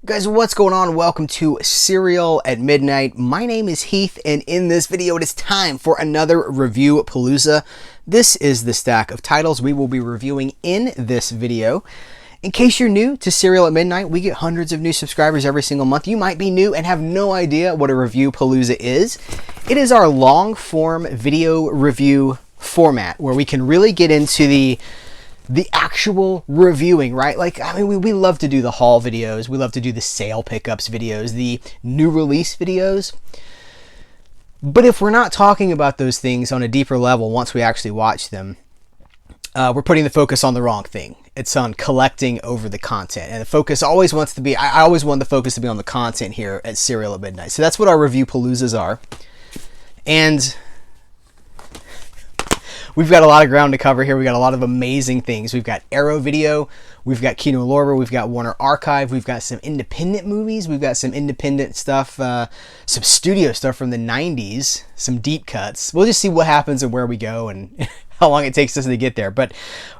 Guys, what's going on? Welcome to Serial at Midnight. My name is Heath, and in this video, it is time for another Review-Palooza. This is the stack of titles we will be reviewing in this video. In case you're new to Serial at Midnight, we get hundreds of new subscribers every single month. You might be new and have no idea what a Review-Palooza is. It is our long-form video review format where we can really get into the actual reviewing, right? Like, I mean, we love to do the haul videos. We love to do the sale pickups videos, the new release videos. But if we're not talking about those things on a deeper level, once we actually watch them, we're putting the focus on the wrong thing. It's on collecting over the content. And the focus always wants to be, I always want the focus to be on the content here at Serial at Midnight. So that's what our Review-Paloozas are. And we've got a lot of ground to cover here. We've got a lot of amazing things. We've got Arrow Video, we've got Kino Lorber, we've got Warner Archive, we've got some independent movies, we've got some independent stuff, some studio stuff from the 90s, some deep cuts. We'll just see what happens and where we go and how long it takes us to get there. But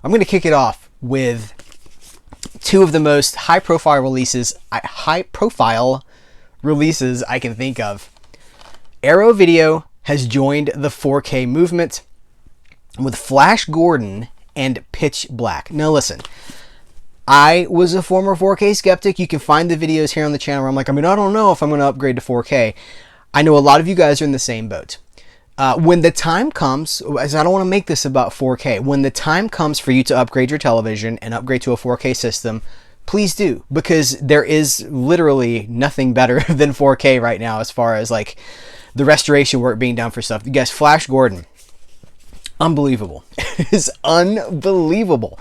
I'm going to kick it off with two of the most high-profile releases I can think of. Arrow Video has joined the 4K movement with Flash Gordon and Pitch Black. Now listen, I was a former 4K skeptic. You can find the videos here on the channel where I'm like, I don't know if I'm going to upgrade to 4K. I know a lot of you guys are in the same boat. When the time comes, as I don't want to make this about 4K, when the time comes for you to upgrade your television and upgrade to a 4K system, please do, because there is literally nothing better than 4K right now as far as like the restoration work being done for stuff. You guys, Flash Gordon, unbelievable. It is unbelievable.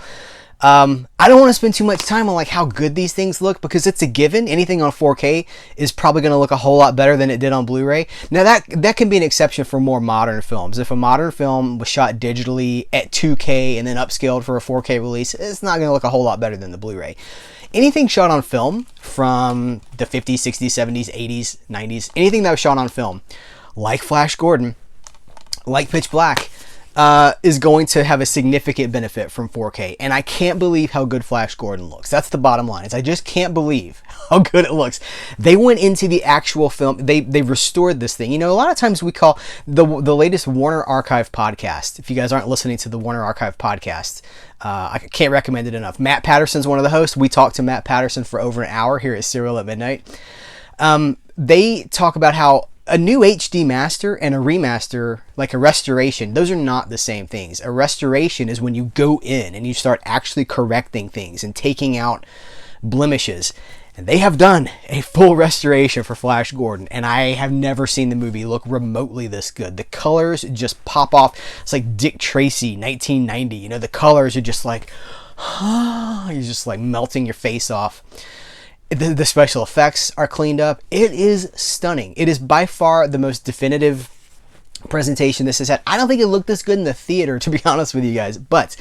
I don't want to spend too much time on like how good these things look, because it's a given. Anything on 4K is probably going to look a whole lot better than it did on Blu-ray. Now that can be an exception for more modern films. If a modern film was shot digitally at 2K and then upscaled for a 4K release, it's not going to look a whole lot better than the Blu-ray. Anything shot on film from the 50s, 60s, 70s, 80s, 90s, anything that was shot on film, like Flash Gordon, like Pitch Black, is going to have a significant benefit from 4K. And I can't believe how good Flash Gordon looks. That's the bottom line. I just can't believe how good it looks. They went into the actual film. They restored this thing. You know, a lot of times we call the latest Warner Archive podcast. If you guys aren't listening to the Warner Archive podcast, I can't recommend it enough. Matt Patterson's one of the hosts. We talked to Matt Patterson for over an hour here at Serial at Midnight. They talk about how a new HD master and a remaster, like a restoration, those are not the same things. A restoration is when you go in and you start actually correcting things and taking out blemishes. And they have done a full restoration for Flash Gordon, and I have never seen the movie look remotely this good. The colors just pop off. It's like Dick Tracy, 1990. You know, the colors are just like, you're just like melting your face off. The special effects are cleaned up. It is stunning. It is by far the most definitive presentation this has had. I don't think it looked this good in the theater, to be honest with you guys. But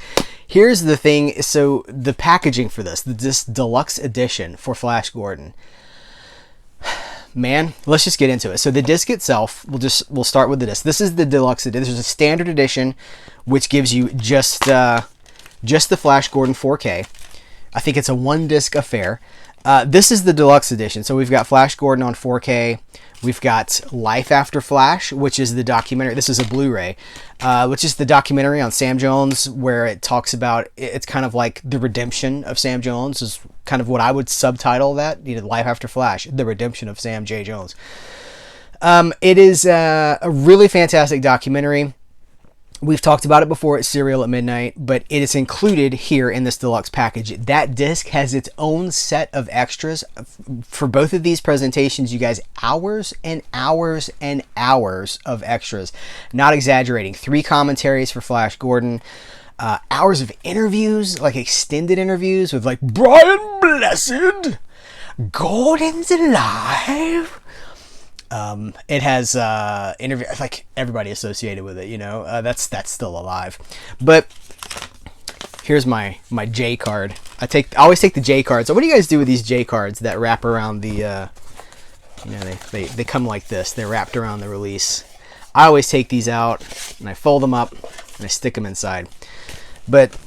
here's the thing. So the packaging for this deluxe edition for Flash Gordon, man, let's just get into it. So the disc itself, we'll start with the disc. This is the deluxe edition. There's a standard edition, which gives you just the Flash Gordon 4K. I think it's a one disc affair. This is the deluxe edition. So we've got Flash Gordon on 4K. We've got Life After Flash, which is the documentary. This is a Blu-ray, which is the documentary on Sam Jones, where it talks about, it's kind of like the redemption of Sam Jones is kind of what I would subtitle that. You know, Life After Flash, the redemption of Sam J. Jones. It is a really fantastic documentary. We've talked about it before at Serial at Midnight, but it is included here in this deluxe package. That disc has its own set of extras. For both of these presentations, you guys, hours and hours and hours of extras. Not exaggerating. 3 commentaries for Flash Gordon. Hours of interviews, like extended interviews with like, Brian Blessed, Gordon's alive. It has interview, like everybody associated with it, you know, that's still alive. But here's my J card. I always take the J card. So what do you guys do with these J cards that wrap around the you know, they come like this. They're wrapped around the release. I always take these out and I fold them up and I stick them inside. But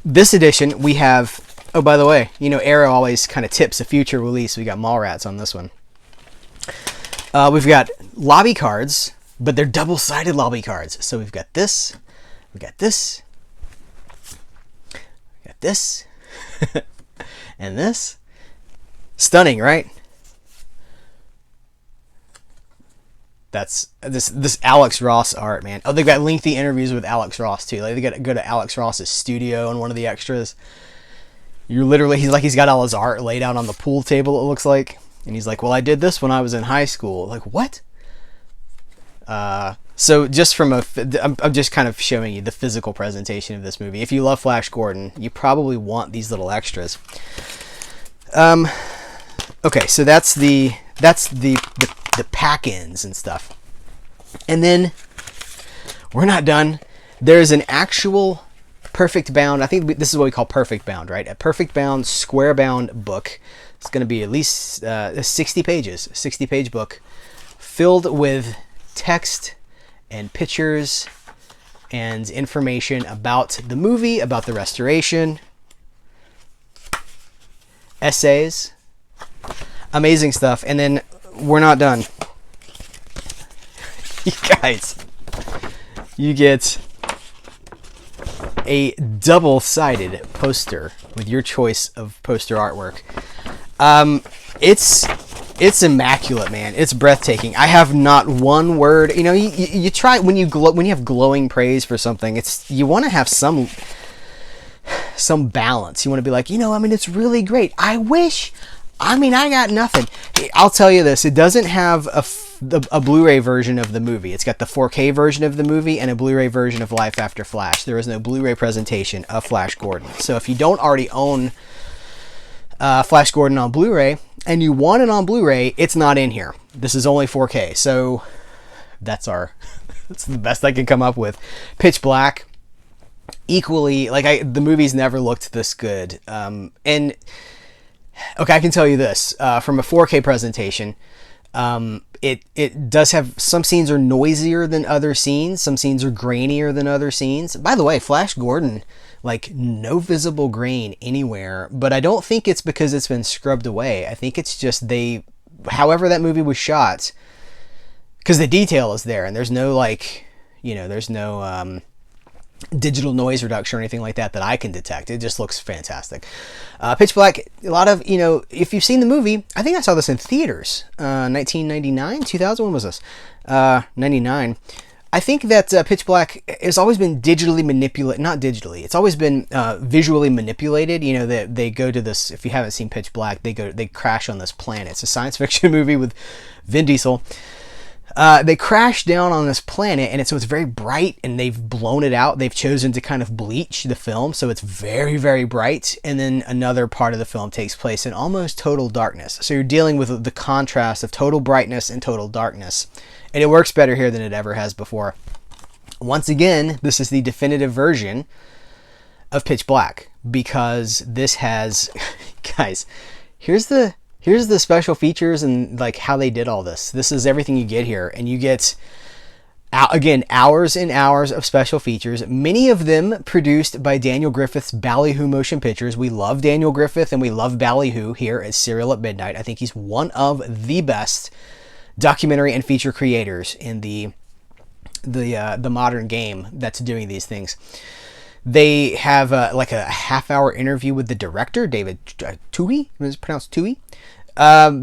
this edition we have Oh, by the way, you know, Arrow always kind of tips a future release. We got Mallrats on this one. We've got lobby cards, but they're double-sided lobby cards. So we've got this, we got this, we got this, and this. Stunning, right? That's this Alex Ross art, man. Oh, they've got lengthy interviews with Alex Ross too. Like, they got to go to Alex Ross's studio and one of the extras. You're literally, he's got all his art laid out on the pool table, it looks like. And he's like, well, I did this when I was in high school. Like, what? So just from I'm just kind of showing you the physical presentation of this movie. If you love Flash Gordon, you probably want these little extras. Okay, so that's the pack-ins and stuff. And then we're not done. There's an actual perfect bound. I think this is what we call perfect bound, right? A perfect bound, square bound book. It's going to be at least 60 pages, 60-page book filled with text and pictures and information about the movie, about the restoration, essays, amazing stuff. And then we're not done. You guys, you get a double-sided poster with your choice of poster artwork. It's immaculate, man. It's breathtaking. I have not one word. You know, you try when you have glowing praise for something. You want to have some balance. You want to be like, you know, I mean, it's really great. I got nothing. I'll tell you this. It doesn't have a Blu-ray version of the movie. It's got the 4K version of the movie and a Blu-ray version of Life After Flash. There is no Blu-ray presentation of Flash Gordon. So if you don't already own Flash Gordon on Blu-ray and you want it on Blu-ray, it's not in here. This is only 4K. So that's the best I can come up with. Pitch Black, equally, like, the movie's never looked this good. And okay, I can tell you this, from a 4K presentation, it does have, some scenes are noisier than other scenes, some scenes are grainier than other scenes. By the way, Flash Gordon, like, no visible grain anywhere, but I don't think it's because it's been scrubbed away. I think it's just however that movie was shot, because the detail is there, and there's no, like, you know, there's no digital noise reduction or anything like that I can detect. It just looks fantastic. Pitch Black, a lot of, you know, if you've seen the movie, I think I saw this in theaters, 1999, 2000, when was this? 99. I think that Pitch Black has always been digitally manipulated, not digitally, it's always been visually manipulated. You know, they go to this, if you haven't seen Pitch Black, they crash on this planet. It's a science fiction movie with Vin Diesel. They crash down on this planet, and so it's very bright, and they've blown it out. They've chosen to kind of bleach the film, so it's very, very bright. And then another part of the film takes place in almost total darkness. So you're dealing with the contrast of total brightness and total darkness. And it works better here than it ever has before. Once again, this is the definitive version of Pitch Black, because this has, guys, here's the special features and, like, how they did all this. This is everything you get here, and you get, again, hours and hours of special features, many of them produced by Daniel Griffith's Ballyhoo Motion Pictures. We love Daniel Griffith, and we love Ballyhoo here at Serial at Midnight. I think he's one of the best documentary and feature creators in the modern game that's doing these things. They have like a half-hour interview with the director, David Twohy. Is it pronounced Twohy?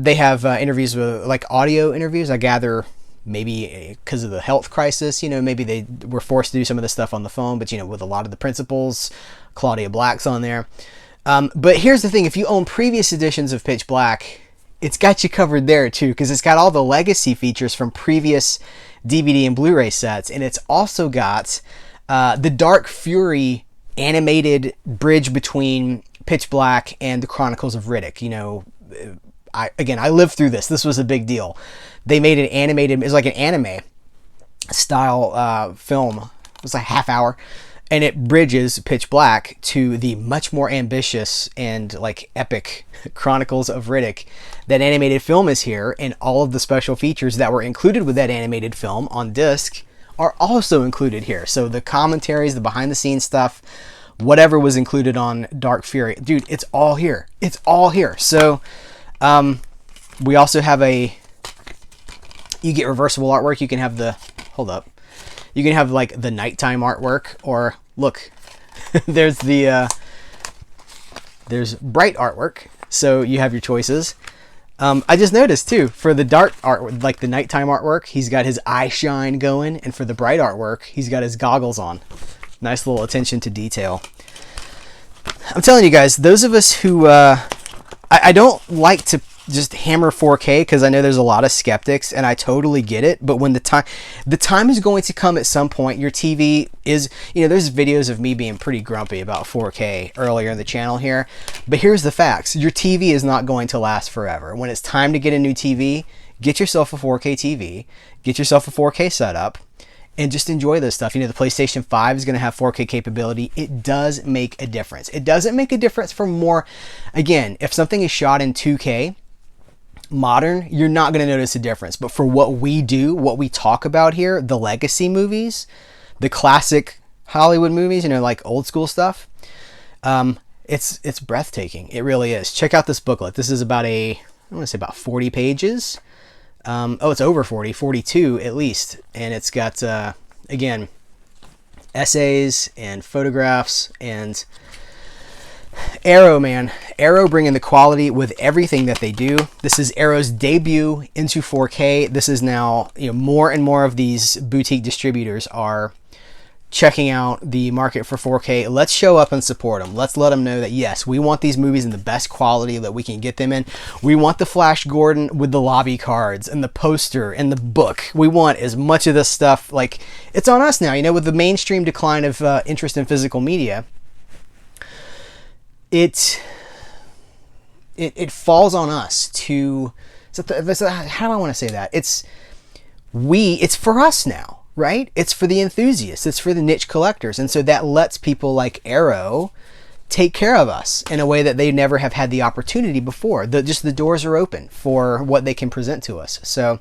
They have interviews with, like, audio interviews. I gather maybe because of the health crisis, you know, maybe they were forced to do some of this stuff on the phone, but, you know, with a lot of the principals, Claudia Black's on there. But here's the thing. If you own previous editions of Pitch Black, it's got you covered there too, because it's got all the legacy features from previous DVD and Blu-ray sets, and it's also got the Dark Fury animated bridge between Pitch Black and the Chronicles of Riddick. You know, I lived through this. This was a big deal. They made an animated, it's like an anime style film. It was a half hour, and it bridges Pitch Black to the much more ambitious and, like, epic Chronicles of Riddick. That animated film is here, and all of the special features that were included with that animated film on disc are also included here. So the commentaries, the behind the scenes stuff, whatever was included on Dark Fury. Dude, it's all here. It's all here. So we also have you get reversible artwork. You can have hold up. You can have like the nighttime artwork, or look, there's bright artwork. So you have your choices. I just noticed too, for the dark art, like the nighttime artwork, he's got his eye shine going, and for the bright artwork, he's got his goggles on. Nice little attention to detail. I'm telling you guys, those of us who, I don't like to just hammer 4K, because I know there's a lot of skeptics, and I totally get it. But when the time is going to come at some point, your TV is, there's videos of me being pretty grumpy about 4K earlier in the channel here. But here's the facts. Your TV is not going to last forever. When it's time to get a new TV, get yourself a 4K TV, get yourself a 4K setup, and just enjoy this stuff. The PlayStation 5 is going to have 4K capability. It does make a difference. It doesn't make a difference for more. Again, if something is shot in 2K, modern, you're not going to notice a difference. But for what we do, what we talk about here, the legacy movies, the classic Hollywood movies, like old school stuff, it's breathtaking. It really is. Check out this booklet. This is about I want to say about 40 pages. It's over 42 at least. And it's got, again, essays and photographs, and Arrow, man. Arrow bringing the quality with everything that they do. This is Arrow's debut into 4K. This is now, more and more of these boutique distributors are checking out the market for 4K. Let's show up and support them. Let's let them know that, yes, we want these movies in the best quality that we can get them in. We want the Flash Gordon with the lobby cards and the poster and the book. We want as much of this stuff. Like, it's on us now, with the mainstream decline of interest in physical media. It falls on us to, how do I want to say that? It's for us now, right? It's for the enthusiasts. It's for the niche collectors. And so that lets people like Arrow take care of us in a way that they never have had the opportunity before. The doors are open for what they can present to us. So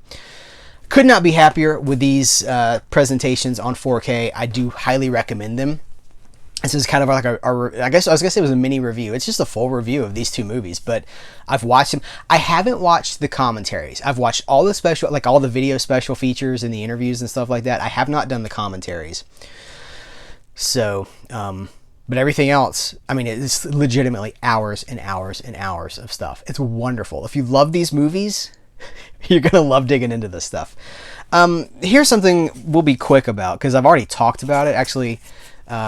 could not be happier with these presentations on 4K. I do highly recommend them. This is kind of like I guess I was going to say it was a mini review. It's just a full review of these two movies, but I've watched them. I haven't watched the commentaries. I've watched all the special, like all the video special features and the interviews and stuff like that. I have not done the commentaries. So, but everything else, it's legitimately hours and hours and hours of stuff. It's wonderful. If you love these movies, you're going to love digging into this stuff. Here's something we'll be quick about, because I've already talked about it. Actually,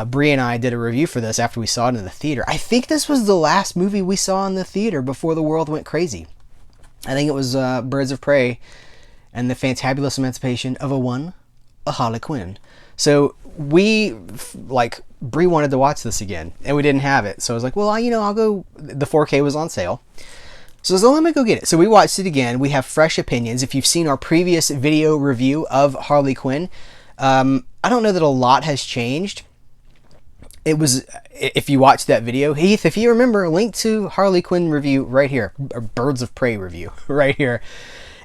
Bree and I did a review for this after we saw it in the theater. I think this was the last movie we saw in the theater before the world went crazy. I think it was Birds of Prey and the Fantabulous Emancipation of a Harley Quinn. So Bree wanted to watch this again, and we didn't have it. So I was like, well, I'll go. The 4K was on sale. So let me go get it. So we watched it again. We have fresh opinions. If you've seen our previous video review of Harley Quinn, I don't know that a lot has changed. It was, if you watch that video, Heath, if you remember, link to Harley Quinn review right here, or Birds of Prey review right here.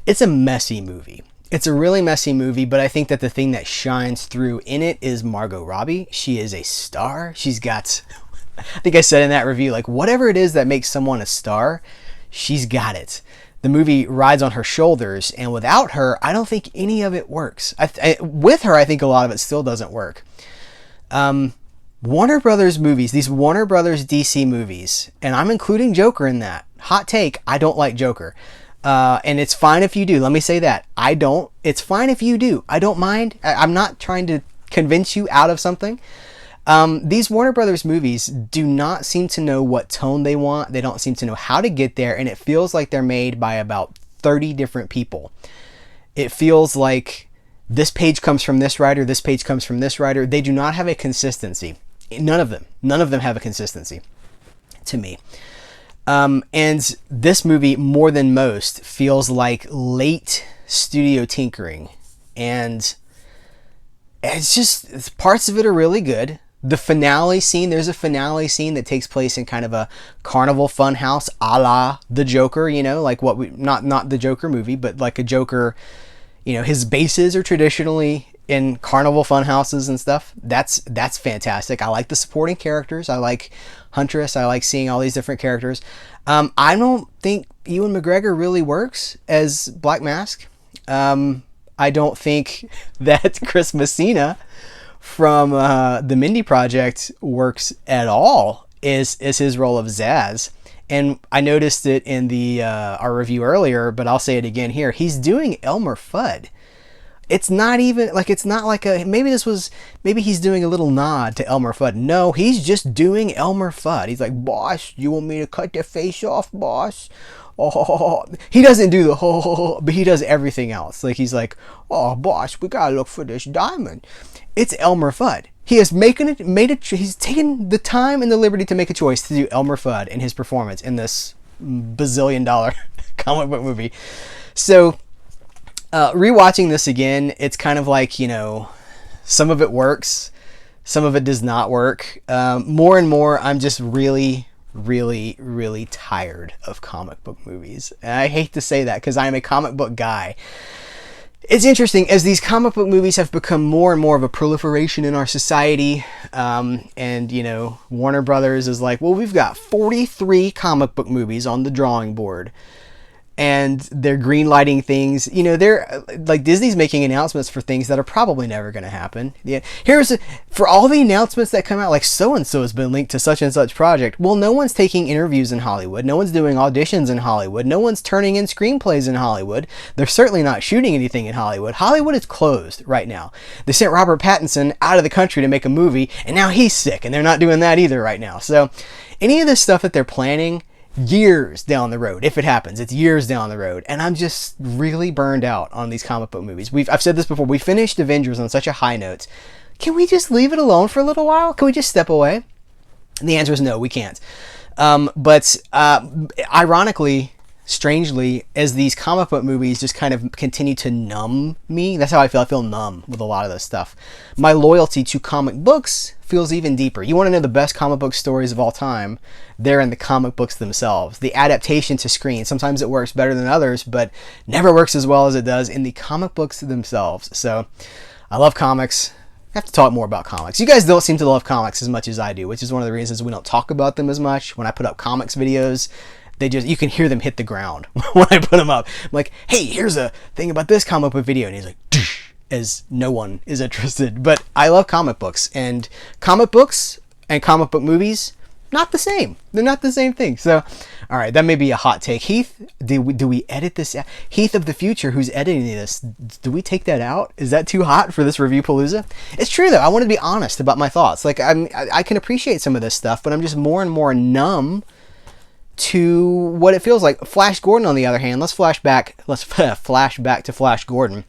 It's a messy movie. It's a really messy movie, but I think that the thing that shines through in it is Margot Robbie. She is a star. She's got, I think I said in that review, like, whatever it is that makes someone a star, she's got it. The movie rides on her shoulders, and without her, I don't think any of it works. With her, I think a lot of it still doesn't work. Warner Brothers movies, these Warner Brothers DC movies, and I'm including Joker in that. Hot take, I don't like Joker. And it's fine if you do. Let me say that. I don't. It's fine if you do. I don't mind. I'm not trying to convince you out of something. These Warner Brothers movies do not seem to know what tone they want. They don't seem to know how to get there, and it feels like they're made by about 30 different people. It feels like this page comes from this writer, this page comes from this writer. They do not have a consistency. None of them have a consistency to me. And this movie, more than most, feels like late studio tinkering. And parts of it are really good. The finale scene, there's a finale scene that takes place in kind of a carnival fun house, a la the Joker, like not the Joker movie, but like a Joker, his bases are traditionally in carnival fun houses and stuff. That's fantastic. I like the supporting characters. I like Huntress. I like seeing all these different characters. I don't think Ewan McGregor really works as Black Mask. I don't think that Chris Messina from the Mindy Project works at all as his role of Zaz. And I noticed it in the our review earlier, but I'll say it again here. He's doing Elmer Fudd. It's not even like, it's not like a, maybe he's doing a little nod to Elmer Fudd. No, he's just doing Elmer Fudd. He's like, boss, you want me to cut their face off, boss? Oh, he doesn't do the oh, but he does everything else. Like, he's like, oh, boss, we gotta look for this diamond. It's Elmer Fudd. He has he's taken the time and the liberty to make a choice to do Elmer Fudd in his performance in this bazillion-dollar comic book movie. So, rewatching this again, it's kind of like, you know, some of it works, some of it does not work. More and more, I'm just really tired of comic book movies. And I hate to say that because I'm a comic book guy. It's interesting, as these comic book movies have become more and more of a proliferation in our society, and, you know, Warner Brothers is like, well, we've got 43 comic book movies on the drawing board. And they're greenlighting things. You know, they're like, Disney's making announcements for things that are probably never going to happen. Yeah, for all the announcements that come out, like so-and-so has been linked to such and such project. Well, no one's taking interviews in Hollywood. No one's doing auditions in Hollywood. No one's turning in screenplays in Hollywood. They're certainly not shooting anything in Hollywood. Hollywood is closed right now. They sent Robert Pattinson out of the country to make a movie, and now he's sick, and they're not doing that either right now. So any of this stuff that they're planning, years down the road, if it happens, it's years down the road, and I'm just really burned out on these comic book movies. I've said this before, we finished Avengers on such a high note. Can we just leave it alone for a little while? Can we just step away? And the answer is no, we can't. But ironically, strangely, as these comic book movies just kind of continue to numb me, that's how I feel. I feel numb with a lot of this stuff. My loyalty to comic books feels even deeper. You want to know the best comic book stories of all time? They're in the comic books themselves. The adaptation to screen, sometimes it works better than others, but never works as well as it does in the comic books themselves. So I love comics. I have to talk more about comics. You guys don't seem to love comics as much as I do, which is one of the reasons we don't talk about them as much. When I put up comics videos, you can hear them hit the ground when I put them up. I'm like, hey, here's a thing about this comic book video. And he's like, as no one is interested. But I love comic books. And comic books and comic book movies, not the same. They're not the same thing. So, all right, that may be a hot take. Heath, do we edit this out? Heath of the future, who's editing this, do we take that out? Is that too hot for this Review-Palooza? It's true, though. I want to be honest about my thoughts. Like, I can appreciate some of this stuff, but I'm just more and more numb to what it feels like. Flash Gordon, on the other hand, let's flash back to Flash Gordon.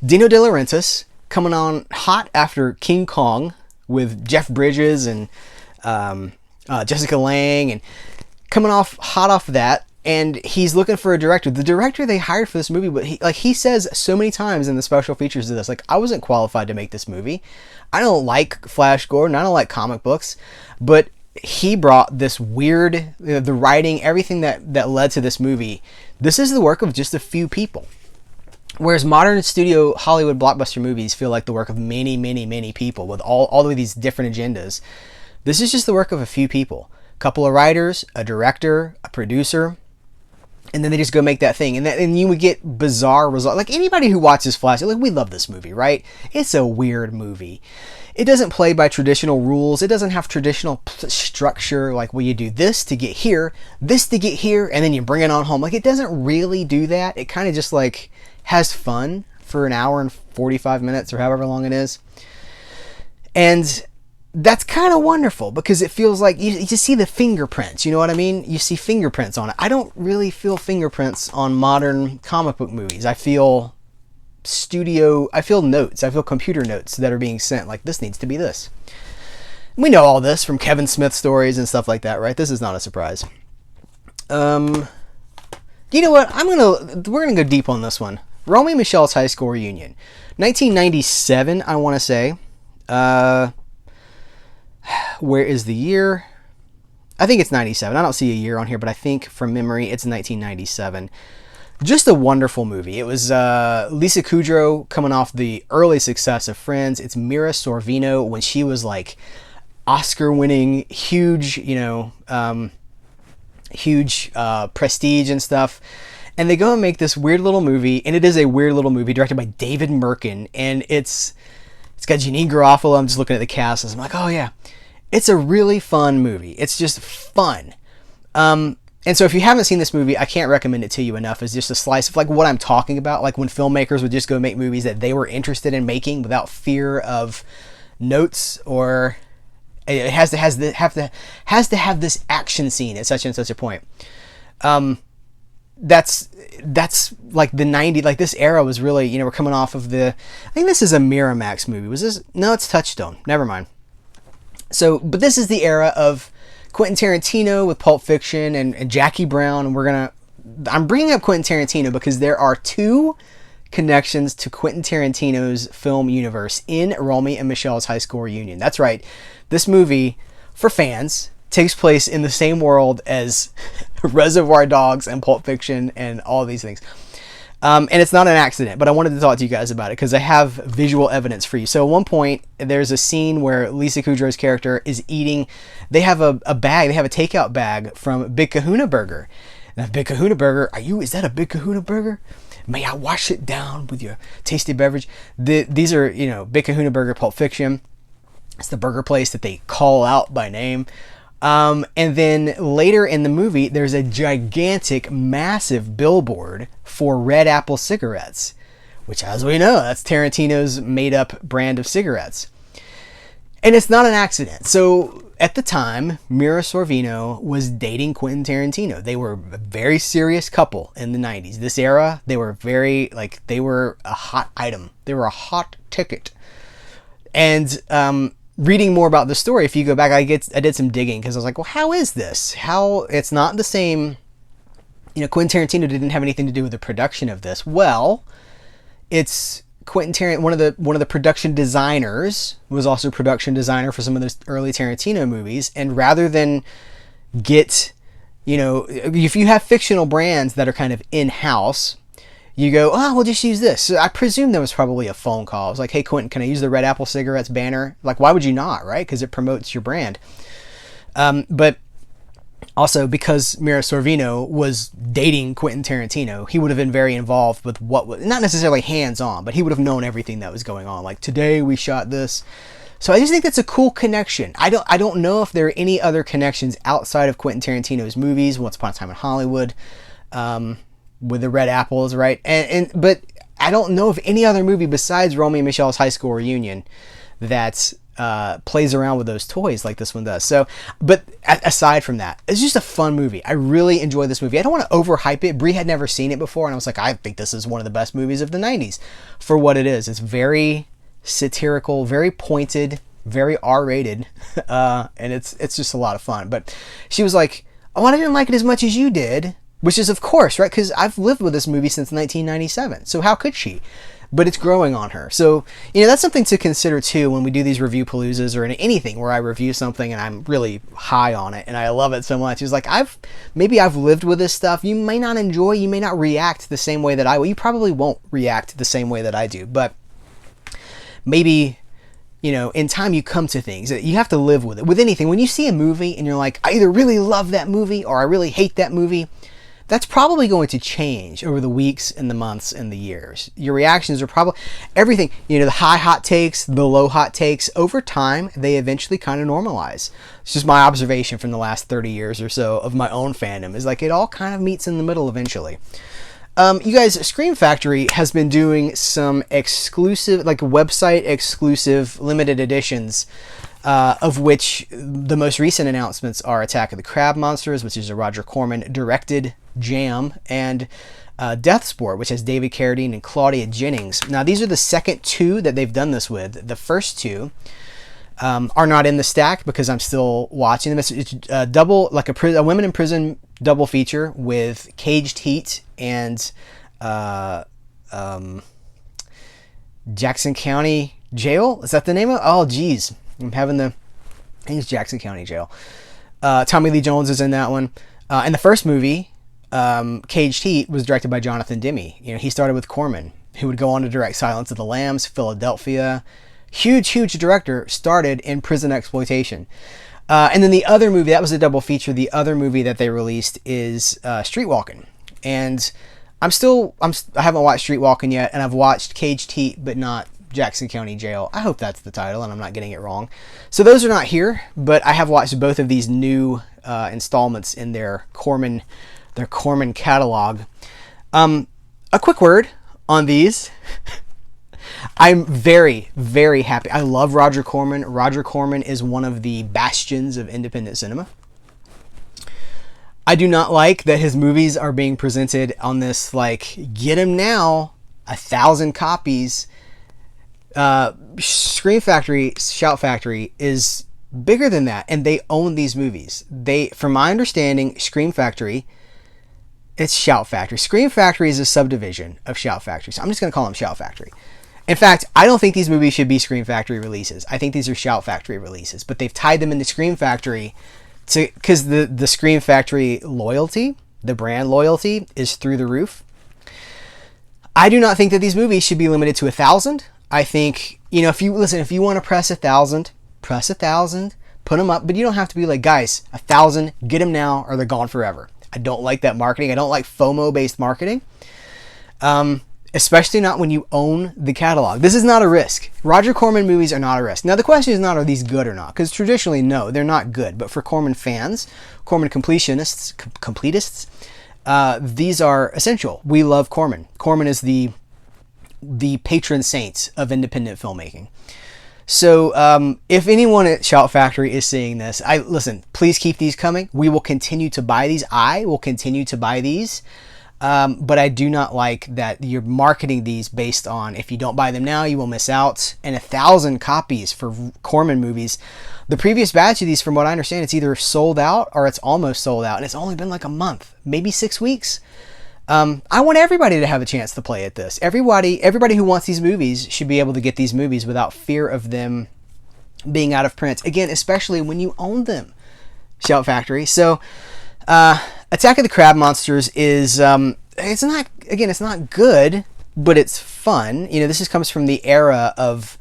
Dino De Laurentiis coming on hot after King Kong with Jeff Bridges and Jessica Lange, and coming off hot off that, and he's looking for a director. The director they hired for this movie, but he says so many times in the special features of this, like, I wasn't qualified to make this movie. I don't like Flash Gordon. I don't like comic books, but he brought this weird, the writing, everything that led to this movie. This is the work of just a few people. Whereas modern studio Hollywood blockbuster movies feel like the work of many, many, many people with all of these different agendas. This is just the work of a few people. A couple of writers, a director, a producer, and then they just go make that thing. And you would get bizarre results. Like, anybody who watches Flash, like, we love this movie, right? It's a weird movie. It doesn't play by traditional rules. It doesn't have traditional structure, like, well, you do this to get here, this to get here, and then you bring it on home. Like, it doesn't really do that. It kind of just, like, has fun for an hour and 45 minutes or however long it is. And that's kind of wonderful because it feels like you just see the fingerprints. You know what I mean? You see fingerprints on it. I don't really feel fingerprints on modern comic book movies. I feel notes. I feel computer notes that are being sent. Like, this needs to be this. We know all this from Kevin Smith stories and stuff like that, right? This is not a surprise. You know what? We're gonna go deep on this one. Romy and Michele's high school reunion, 1997. I want to say. Where is the year? I think it's 97. I don't see a year on here, but I think from memory it's 1997. Just a wonderful movie. It was Lisa Kudrow coming off the early success of Friends. It's Mira Sorvino when she was like Oscar-winning, huge, huge prestige and stuff. And they go and make this weird little movie, and it is a weird little movie directed by David Merkin, and it's got Janine Garofalo. I'm just looking at the cast, and I'm like, oh yeah, it's a really fun movie. It's just fun. And so if you haven't seen this movie, I can't recommend it to you enough as just a slice of like what I'm talking about, like when filmmakers would just go make movies that they were interested in making without fear of notes, or it has to have this action scene at such and such a point. That's like the 90s, like this era was really, we're coming off of I think this is a Miramax movie. Was this? No, it's Touchstone. Never mind. So, but this is the era of Quentin Tarantino with Pulp Fiction and Jackie Brown. And I'm bringing up Quentin Tarantino because there are two connections to Quentin Tarantino's film universe in Romy and Michele's high school reunion. That's right. This movie, for fans, takes place in the same world as Reservoir Dogs and Pulp Fiction and all these things. And it's not an accident, but I wanted to talk to you guys about it because I have visual evidence for you. So at one point, there's a scene where Lisa Kudrow's character is eating. They have a bag. They have a takeout bag from Big Kahuna Burger. Now, Big Kahuna Burger, is that a Big Kahuna Burger? May I wash it down with your tasty beverage? These are, Big Kahuna Burger, Pulp Fiction. It's the burger place that they call out by name. And then later in the movie, there's a gigantic, massive billboard for Red Apple cigarettes, which, as we know, that's Tarantino's made-up brand of cigarettes. And it's not an accident. So at the time, Mira Sorvino was dating Quentin Tarantino. They were a very serious couple in the 90s. This era, they were they were a hot item. They were a hot ticket. And reading more about the story, if you go back, I did some digging because I was like, well, how is this? How it's not the same? Quentin Tarantino didn't have anything to do with the production of this. Well, it's Quentin Tarantino, one of the production designers, was also production designer for some of the early Tarantino movies. And rather than get, if you have fictional brands that are kind of in-house, you go, oh, we'll just use this. So I presume there was probably a phone call. It was like, hey, Quentin, can I use the Red Apple cigarettes banner? Like, why would you not, right? Because it promotes your brand. But also because Mira Sorvino was dating Quentin Tarantino, he would have been very involved with what was, not necessarily hands-on, but he would have known everything that was going on. Like, today we shot this. So I just think that's a cool connection. I don't know if there are any other connections outside of Quentin Tarantino's movies, Once Upon a Time in Hollywood, with the red apples, right? But I don't know of any other movie besides Romy and Michele's high school reunion that plays around with those toys like this one does. So, but aside from that, it's just a fun movie. I really enjoy this movie. I don't want to overhype it. Brie had never seen it before, and I was like, I think this is one of the best movies of the 90s for what it is. It's very satirical, very pointed, very R-rated, and it's just a lot of fun. But she was like, oh, I didn't like it as much as you did. Which is, of course, right? Because I've lived with this movie since 1997. So how could she? But it's growing on her. So, that's something to consider, too, when we do these Review-Paloozas or anything where I review something and I'm really high on it and I love it so much. It's like, I've lived with this stuff. You may not enjoy, you may not react the same way that I will. You probably won't react the same way that I do. But maybe, in time you come to things. You have to live with it. With anything, when you see a movie and you're like, I either really love that movie or I really hate that movie, that's probably going to change over the weeks and the months and the years. Your reactions are probably everything, the high hot takes, the low hot takes, over time, they eventually kind of normalize. It's just my observation from the last 30 years or so of my own fandom is like it all kind of meets in the middle eventually. You guys, Scream Factory has been doing some exclusive, like website exclusive limited editions, of which the most recent announcements are Attack of the Crab Monsters, which is a Roger Corman directed jam, and Deathsport, which has David Carradine and Claudia Jennings. Now, these are the second two that they've done this with. The first two are not in the stack because I'm still watching them. It's double, like a women in prison double feature with Caged Heat and Jackson County Jail. Is that the name of it? Oh, geez. I'm having I think it's Jackson County Jail. Tommy Lee Jones is in that one. And the first movie, Caged Heat was directed by Jonathan Demme. You know, he started with Corman, who would go on to direct Silence of the Lambs, Philadelphia. Huge director, started in prison exploitation. And then the other movie, that was a double feature. The other movie that they released is Streetwalking. And I haven't watched Streetwalking yet, and I've watched Caged Heat, but not Jackson County Jail. I hope that's the title, and I'm not getting it wrong. So those are not here, but I have watched both of these new installments in their Corman catalog. A quick word on these. I'm very, very happy. I love Roger Corman. Roger Corman is one of the bastions of independent cinema. I do not like that his movies are being presented on this, like, get him now, 1,000 copies. Scream Factory, Shout Factory is bigger than that, and they own these movies. From my understanding, Scream Factory, it's Shout Factory. Scream Factory is a subdivision of Shout Factory, so I'm just going to call them Shout Factory. In fact, I don't think these movies should be Scream Factory releases. I think these are Shout Factory releases, but they've tied them into Scream Factory because the Scream Factory loyalty, the brand loyalty, is through the roof. I do not think that these movies should be limited to 1,000. I think, if you want to press 1,000, press 1,000, put them up, but you don't have to be like, guys, 1,000, get them now or they're gone forever. I don't like that marketing. I don't like FOMO-based marketing. Especially not when you own the catalog. This is not a risk. Roger Corman movies are not a risk. Now, the question is not, are these good or not? Because traditionally, no, they're not good. But for Corman fans, Corman completists, these are essential. We love Corman. Corman is the patron saint of independent filmmaking. So if anyone at Shout Factory is seeing this, listen, please keep these coming. We will continue to buy these. I will continue to buy these. But I do not like that you're marketing these based on, if you don't buy them now, you will miss out. And 1,000 copies for Corman movies. The previous batch of these, from what I understand, it's either sold out or it's almost sold out. And it's only been like a month, maybe 6 weeks. I want everybody to have a chance to play at this. Everybody who wants these movies should be able to get these movies without fear of them being out of print. Again, especially when you own them. Shout Factory. So, Attack of the Crab Monsters is, it's not good, but it's fun. This comes from the era of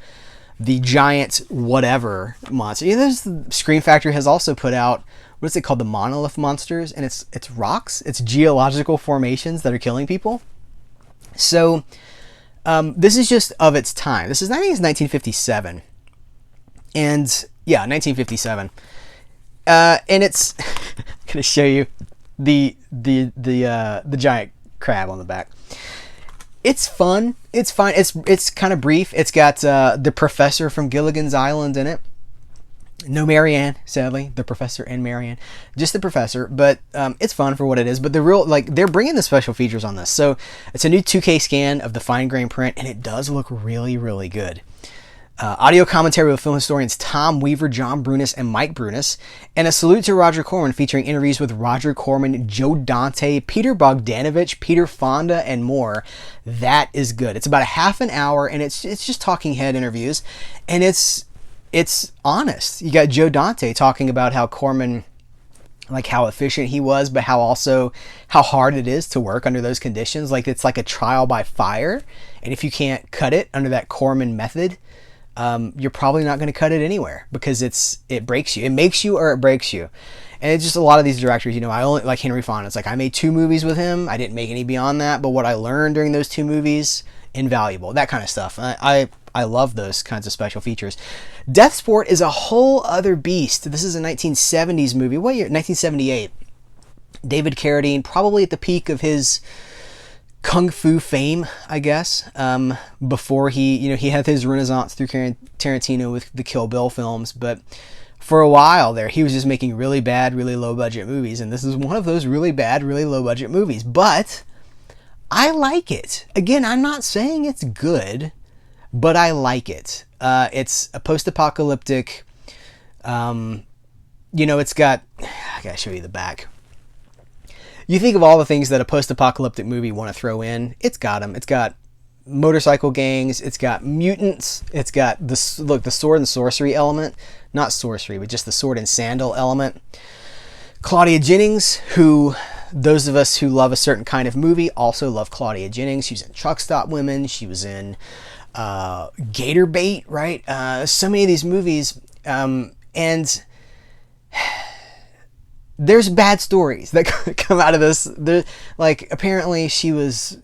the giant whatever monster. Scream Factory has also put out, what is it called? The monolith monsters, and it's rocks. It's geological formations that are killing people. So, this is just of its time. I think it's 1957. And, yeah, 1957. And it's I'm gonna show you the giant crab on the back. It's fun. It's fine. It's kind of brief. It's got the professor from Gilligan's Island in it. No Marianne, sadly. The professor and Marianne, just the professor. But it's fun for what it is. But they're bringing the special features on this. So it's a new 2K scan of the fine grain print, and it does look really, really good. Audio commentary with film historians Tom Weaver, John Brunis, and Mike Brunis, and a salute to Roger Corman featuring interviews with Roger Corman, Joe Dante, Peter Bogdanovich, Peter Fonda, and more. That is good. It's about a half an hour, and it's just talking head interviews, and it's honest. You got Joe Dante talking about how Corman, like how efficient he was, but how hard it is to work under those conditions. Like it's like a trial by fire, and if you can't cut it under that Corman method, you're probably not going to cut it anywhere because it breaks you. It makes you or it breaks you. And it's just a lot of these directors, I only like Henry Fonda. It's like I made 2 movies with him. I didn't make any beyond that, but what I learned during those 2 movies, invaluable. That kind of stuff. I love those kinds of special features. Deathsport is a whole other beast. This is a 1970s movie. What year? 1978. David Carradine, probably at the peak of his kung fu fame, I guess, before he had his renaissance through Tarantino with the Kill Bill films, but for a while there, he was just making really bad, really low budget movies, and this is one of those really bad, really low budget movies, but I like it. Again, I'm not saying it's good, but I like it. It's a post-apocalyptic, it's got, I gotta show you the back. You think of all the things that a post-apocalyptic movie want to throw in, it's got them. It's got motorcycle gangs, it's got mutants, it's got the sword and sorcery element. Not sorcery, but just the sword and sandal element. Claudia Jennings, who those of us who love a certain kind of movie also love Claudia Jennings. She was in Truck Stop Women. She was in Gator Bait, right? So many of these movies. And there's bad stories that come out of this. Like, apparently she was,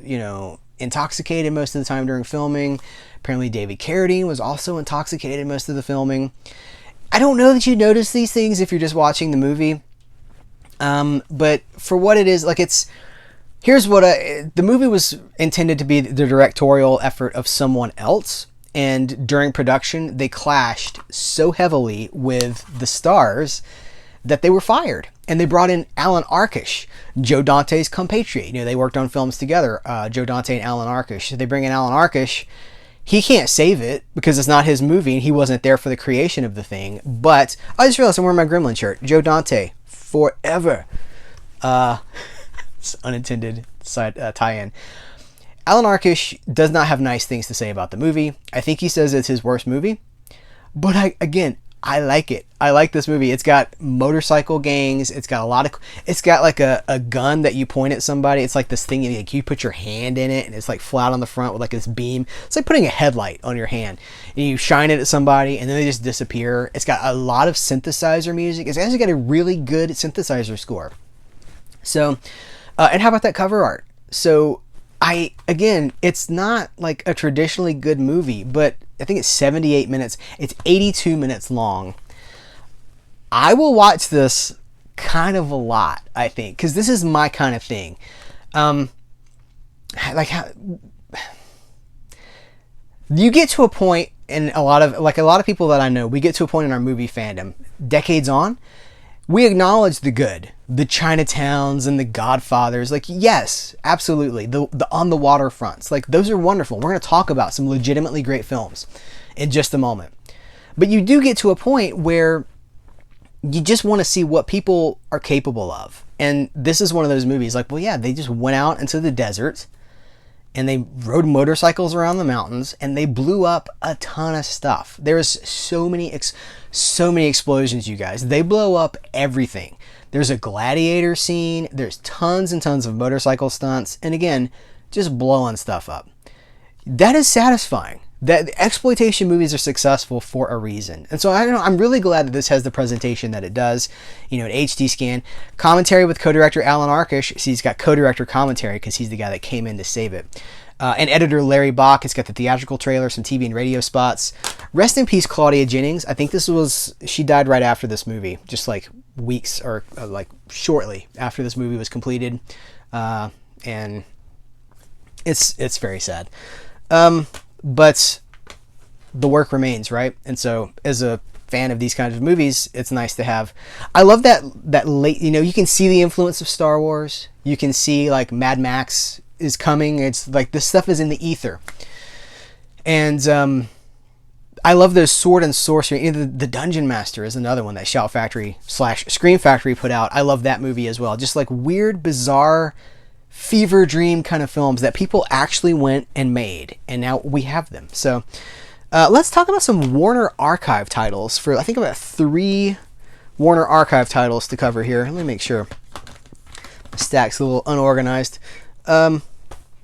intoxicated most of the time during filming. Apparently David Carradine was also intoxicated most of the filming. I don't know that you notice these things if you're just watching the movie. But for what it is, like, here's what the movie was intended to be the directorial effort of someone else. And during production, they clashed so heavily with the stars that they were fired. And they brought in Alan Arkush, Joe Dante's compatriot. They worked on films together, Joe Dante and Alan Arkush. They bring in Alan Arkush. He can't save it because it's not his movie and he wasn't there for the creation of the thing. But I just realized I'm wearing my Gremlin shirt. Joe Dante, forever. It's unintended tie-in. Alan Arkush does not have nice things to say about the movie. I think he says it's his worst movie. But I like it. I like this movie. It's got motorcycle gangs. It's got like a gun that you point at somebody. It's like this thing, you put your hand in it and it's like flat on the front with like this beam. It's like putting a headlight on your hand and you shine it at somebody and then they just disappear. It's got a lot of synthesizer music. It's actually got a really good synthesizer score. So, and how about that cover art? So it's not like a traditionally good movie, but I think it's 78 minutes. It's 82 minutes long. I will watch this kind of a lot, I think, because this is my kind of thing. You get to a point, and a lot of people that I know, we get to a point in our movie fandom, decades on, we acknowledge the good, the Chinatowns and the Godfathers. Like, yes, absolutely. The On the Waterfronts. Like, those are wonderful. We're going to talk about some legitimately great films in just a moment. But you do get to a point where you just want to see what people are capable of. And this is one of those movies like, well, yeah, they just went out into the desert and they rode motorcycles around the mountains and they blew up a ton of stuff. There's so many explosions, you guys. They blow up everything. There's a gladiator scene. There's tons and tons of motorcycle stunts. And again, just blowing stuff up. That is satisfying. That exploitation movies are successful for a reason. And so I'm really glad that this has the presentation that it does. An HD scan. Commentary with co-director Alan Arkush. See, he's got co-director commentary because he's the guy that came in to save it. And editor Larry Bach. It's got the theatrical trailer, some TV and radio spots. Rest in peace, Claudia Jennings. I think she died right after this movie. Just like weeks or like shortly after this movie was completed. And it's very sad. But the work remains, right? And so as a fan of these kinds of movies, it's nice to have. I love that late, you can see the influence of Star Wars. You can see like Mad Max is coming. It's like this stuff is in the ether. And I love those sword and sorcery. The Dungeon Master is another one that Shout Factory / Scream Factory put out. I love that movie as well. Just like weird, bizarre, fever dream kind of films that people actually went and made, and now we have them. So let's talk about some Warner Archive titles. I think about 3 Warner Archive titles to cover here. Let me make sure. The stack's a little unorganized. Been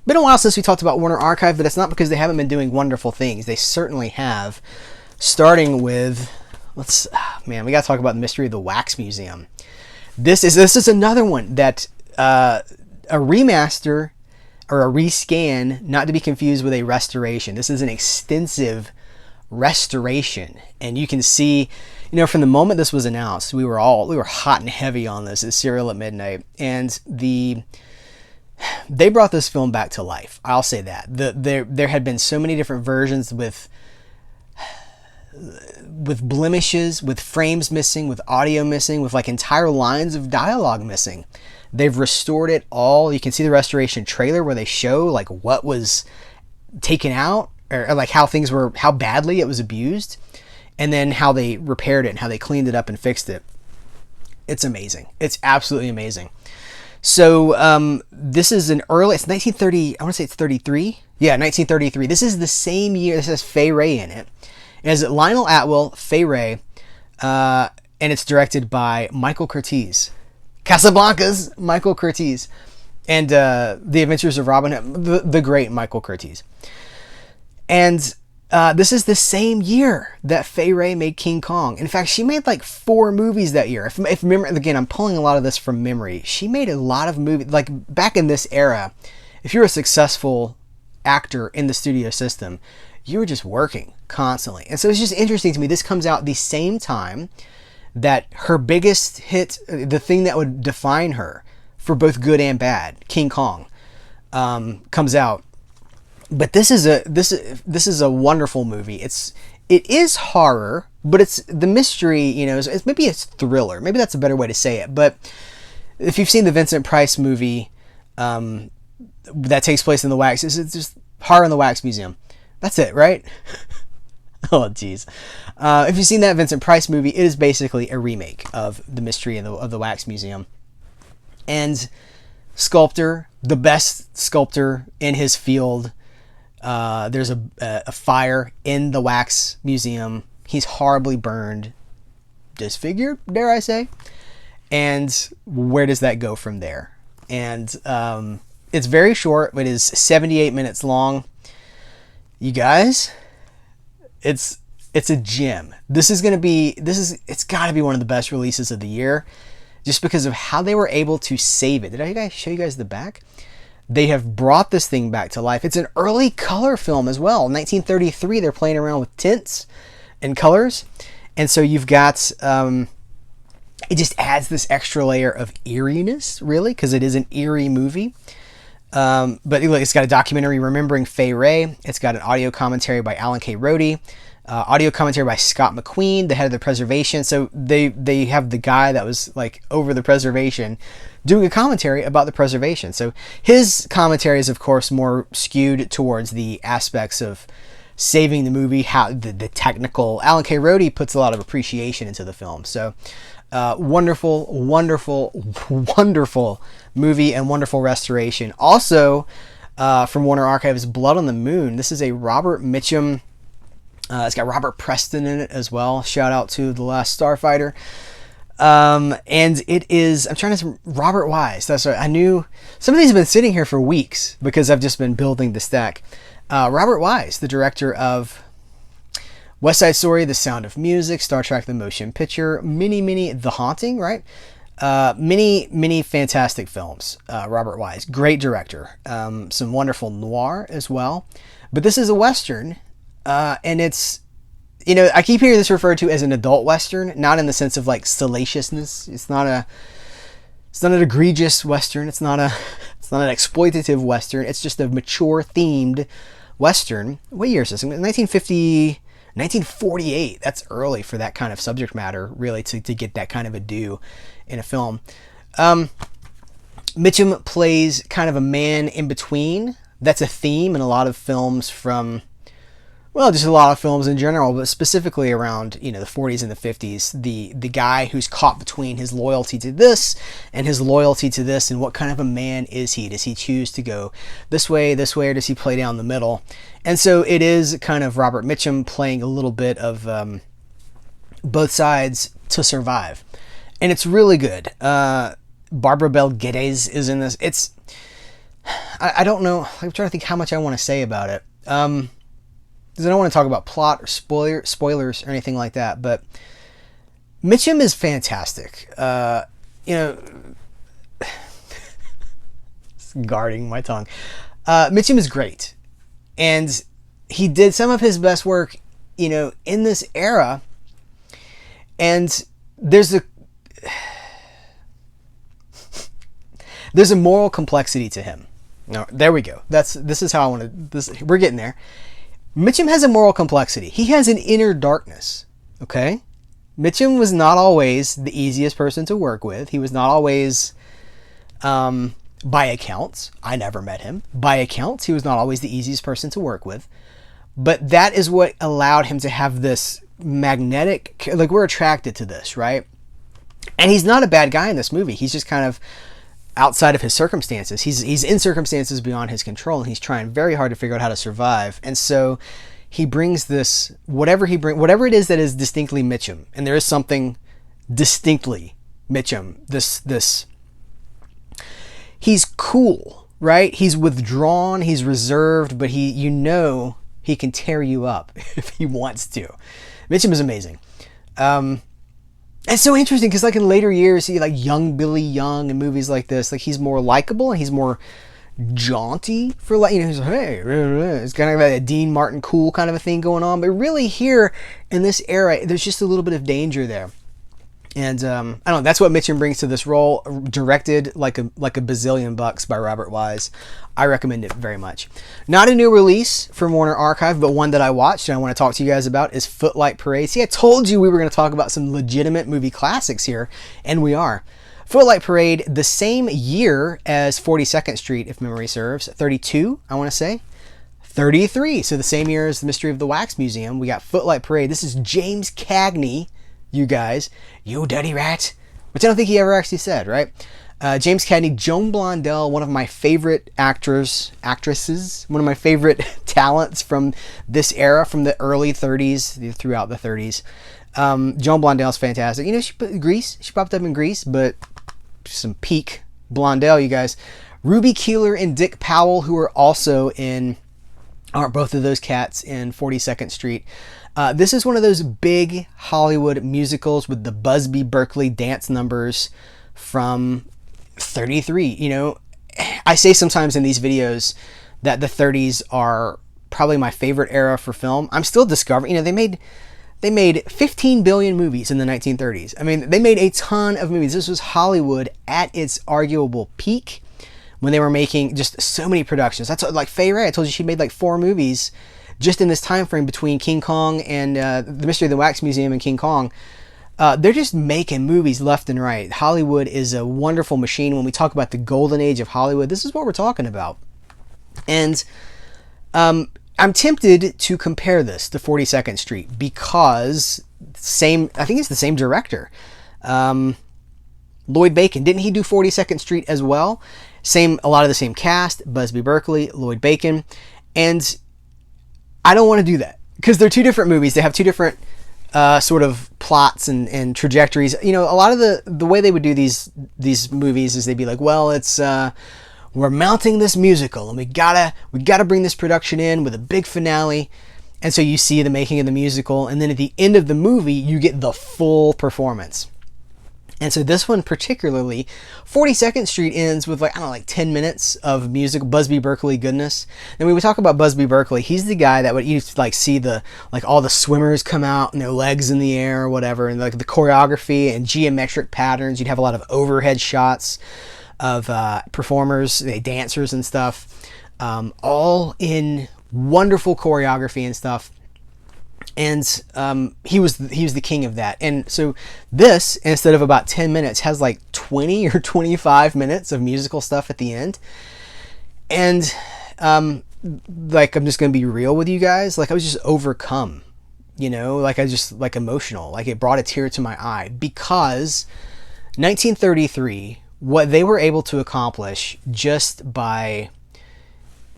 a while since we talked about Warner Archive, but it's not because they haven't been doing wonderful things. They certainly have. Starting with, we got to talk about the Mystery of the Wax Museum. This is another one that a remaster or a rescan, not to be confused with a restoration. This is an extensive restoration, and you can see, from the moment this was announced, we were hot and heavy on this at Serial at Midnight, and they brought this film back to life. I'll say that. There had been so many different versions with blemishes, with frames missing, with audio missing, with like entire lines of dialogue missing. They've restored it all. You can see the restoration trailer where they show like what was taken out, or like how badly it was abused, and then how they repaired it and how they cleaned it up and fixed it. It's amazing. It's absolutely amazing. So this is it's 1930, I want to say it's 33. Yeah, 1933. This is the same year. This has Fay Wray in it. It has Lionel Atwill, Fay Wray, and it's directed by Michael Curtiz. Casablanca's Michael Curtiz, and The Adventures of Robin Hood, the great Michael Curtiz. And this is the same year that Fay Wray made King Kong. In fact, she made like 4 movies that year. If memory, again, I'm pulling a lot of this from memory. She made a lot of movies. Like back in this era, if you're a successful actor in the studio system, you were just working constantly. And so it's just interesting to me. This comes out the same time that her biggest hit, the thing that would define her for both good and bad, King Kong, comes out. But this is a wonderful movie. It is horror, but it's the mystery. You know, maybe it's thriller. Maybe that's a better way to say it. But if you've seen the Vincent Price movie that takes place in the wax, it's just Horror in the Wax Museum. That's it, right? Oh, geez. If you've seen that Vincent Price movie, it is basically a remake of The Mystery of the Wax Museum. And sculptor, the best sculptor in his field. There's a fire in the wax museum. He's horribly burned, disfigured, dare I say. And where does that go from there? And it's very short. It is 78 minutes long. You guys, it's a gem. It's got to be one of the best releases of the year, just because of how they were able to save it. Did I show you guys the back? They have brought this thing back to life. It's an early color film as well. 1933, they're playing around with tints and colors. And so you've got, it just adds this extra layer of eeriness, really, because it is an eerie movie. But look, it's got a documentary remembering Fay Wray. It's got an audio commentary by Alan K. Rody. Audio commentary by Scott McQueen, the head of the preservation. So they have the guy that was like over the preservation doing a commentary about the preservation. So his commentary is, of course, more skewed towards the aspects of saving the movie, how the technical. Alan K. Rody puts a lot of appreciation into the film. So wonderful, wonderful, wonderful movie and wonderful restoration. Also from Warner Archives, Blood on the Moon. This is a Robert Mitchum. It's got Robert Preston in it as well. Shout out to The Last Starfighter. And it is, I'm trying to, Robert Wise. That's right. I knew some of these have been sitting here for weeks because I've just been building the stack. Robert Wise, the director of West Side Story, The Sound of Music, Star Trek: The Motion Picture, many The Haunting, right? Many fantastic films. Robert Wise, great director. Some wonderful noir as well. But this is a Western. And it's, you know, I keep hearing this referred to as an adult Western, not in the sense of like salaciousness. It's not an egregious Western. It's not an exploitative Western. It's just a mature themed Western. What year is this? 1948. That's early for that kind of subject matter, really, to get that kind of a due in a film. Mitchum plays kind of a man in between. That's a theme in a lot of films from, well, just a lot of films in general, but specifically around, you know, the 40s and the 50s, the guy who's caught between his loyalty to this and his loyalty to this, and what kind of a man is he? Does he choose to go this way, or does he play down the middle? And so it is kind of Robert Mitchum playing a little bit of both sides to survive. And it's really good. Barbara Bel Geddes is in this. I don't know. I'm trying to think how much I want to say about it. Because I don't want to talk about plot or spoilers or anything like that, but Mitchum is fantastic. You know, guarding my tongue. Mitchum is great, and he did some of his best work, you know, in this era. And there's a moral complexity to him. No, there we go. This is how I want to. We're getting there. Mitchum has a moral complexity. He has an inner darkness, okay? Mitchum was not always the easiest person to work with. He was not always, by accounts, I never met him. By accounts, he was not always the easiest person to work with. But that is what allowed him to have this magnetic, like, we're attracted to this, right? And he's not a bad guy in this movie. He's just kind of outside of his circumstances. He's in circumstances beyond his control, and he's trying very hard to figure out how to survive. And so he brings this, whatever it is that is distinctly Mitchum, and there is something distinctly Mitchum, this he's cool, right? He's withdrawn, he's reserved, but he can tear you up if he wants to. Mitchum is amazing. It's so interesting because like in later years, see like young Billy Young in movies like this, like he's more likable and he's more jaunty for like, he's like, hey, it's kind of like a Dean Martin cool kind of a thing going on. But really here in this era, there's just a little bit of danger there. And I don't know, that's what Mitchum brings to this role, directed like a bazillion bucks by Robert Wise. I recommend it very much. Not a new release from Warner Archive, but one that I watched and I want to talk to you guys about is Footlight Parade. See, I told you we were going to talk about some legitimate movie classics here, and we are. Footlight Parade, the same year as 42nd Street, if memory serves. 32, I want to say. 33, so the same year as The Mystery of the Wax Museum. We got Footlight Parade. This is James Cagney, you guys. You dirty rat. Which I don't think he ever actually said, right? James Cagney, Joan Blondell, one of my favorite actresses, one of my favorite talents from this era, from the early 30s, throughout the 30s. Joan Blondell's fantastic. She popped up in Grease, but some peak Blondell, you guys. Ruby Keeler and Dick Powell, who are also are both of those cats in 42nd Street. This is one of those big Hollywood musicals with the Busby Berkeley dance numbers from 33. I say sometimes in these videos that the 30s are probably my favorite era for film. I'm still discovering, they made 15 billion movies in the 1930s. I mean, they made a ton of movies. This was Hollywood at its arguable peak when they were making just so many productions. That's like Fay Wray. I told you she made like 4 movies just in this time frame between King Kong and The Mystery of the Wax Museum and King Kong. They're just making movies left and right. Hollywood is a wonderful machine. When we talk about the golden age of Hollywood, this is what we're talking about. And I'm tempted to compare this to 42nd Street because I think it's the same director. Lloyd Bacon, didn't he do 42nd Street as well? A lot of the same cast, Busby Berkeley, Lloyd Bacon. And I don't want to do that because they're two different movies. They have two different sort of plots and trajectories. A lot of the way they would do these movies is they'd be like, well, it's we're mounting this musical and we gotta bring this production in with a big finale. And so you see the making of the musical, and then at the end of the movie you get the full performance. And so this one particularly, 42nd Street ends with like 10 minutes of music, Busby Berkeley goodness. And when we talk about Busby Berkeley, he's the guy that would see all the swimmers come out and their legs in the air or whatever, and like the choreography and geometric patterns. You'd have a lot of overhead shots of performers, dancers and stuff, all in wonderful choreography and stuff. And he was the king of that. And so this, instead of about 10 minutes, has like 20 or 25 minutes of musical stuff at the end. And I'm just gonna be real with you guys. I was just overcome, I was just emotional. It brought a tear to my eye because 1933, what they were able to accomplish just by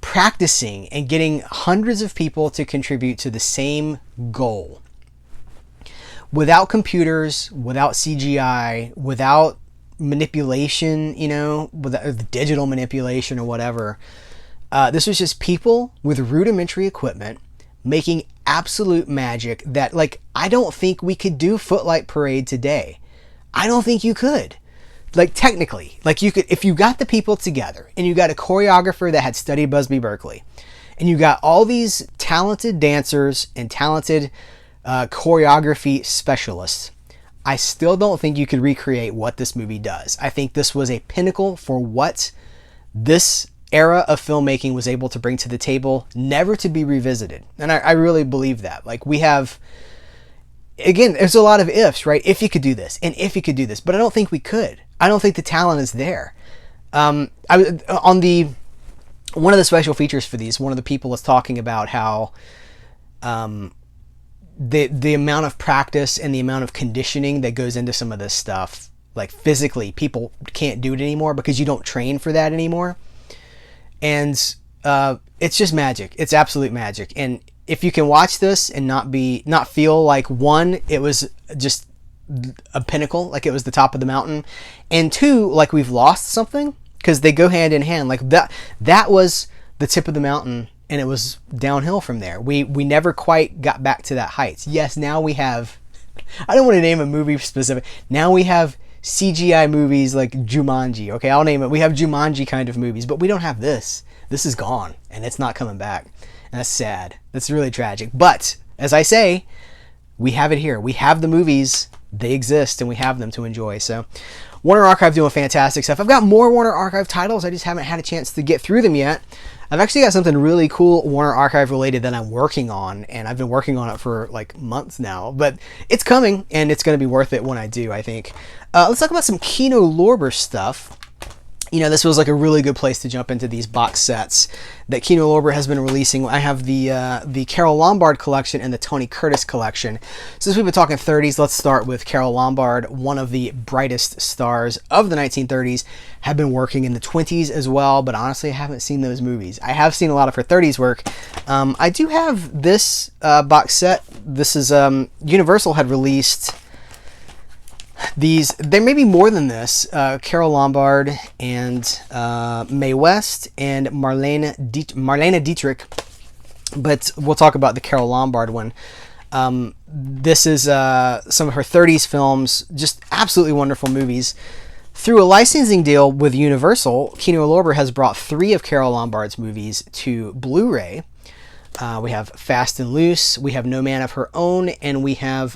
practicing and getting hundreds of people to contribute to the same goal, without computers, without CGI, without manipulation, without digital manipulation or whatever. This was just people with rudimentary equipment making absolute magic that I don't think we could do Footlight Parade today. I don't think you could. Technically, you could, if you got the people together and you got a choreographer that had studied Busby Berkeley and you got all these talented dancers and talented choreography specialists, I still don't think you could recreate what this movie does. I think this was a pinnacle for what this era of filmmaking was able to bring to the table, never to be revisited. And I really believe that. We have, again, there's a lot of ifs, right? If you could do this and if you could do this, but I don't think we could. I don't think the talent is there. One of the special features for these, one of the people was talking about how the amount of practice and the amount of conditioning that goes into some of this stuff, physically, people can't do it anymore because you don't train for that anymore. And it's just magic. It's absolute magic. And if you can watch this and not feel like, one, it was just a pinnacle, it was the top of the mountain, and two, we've lost something, because they go hand in hand. Like that was the tip of the mountain, and it was downhill from there. We never quite got back to that heights. Yes, now we have, I don't want to name a movie specific. Now we have CGI movies like Jumanji. Okay, I'll name it. We have Jumanji kind of movies, but we don't have this. This is gone, and it's not coming back. And that's sad. That's really tragic. But, as I say, we have it here. We have the movies. They exist, and we have them to enjoy. So, Warner Archive doing fantastic stuff. I've got more Warner Archive titles. I just haven't had a chance to get through them yet. I've actually got something really cool Warner Archive related that I'm working on, and I've been working on it for like months now, but it's coming, and it's going to be worth it when I do, I think. Let's talk about some Kino Lorber stuff. You know, this was like a really good place to jump into these box sets that Kino Lorber has been releasing. I have the Carole Lombard collection and the Tony Curtis collection. Since we've been talking 30s, let's start with Carole Lombard, one of the brightest stars of the 1930s. Have been working in the 20s as well, but honestly, I haven't seen those movies. I have seen a lot of her 30s work. I do have this box set. This is Universal had released these. There may be more than this. Carole Lombard and Mae West and Marlene Dietrich, but we'll talk about the Carole Lombard one. This is some of her 30s films, just absolutely wonderful movies. Through a licensing deal with Universal, Kino Lorber has brought 3 of Carole Lombard's movies to Blu-ray. We have Fast and Loose, we have No Man of Her Own, and we have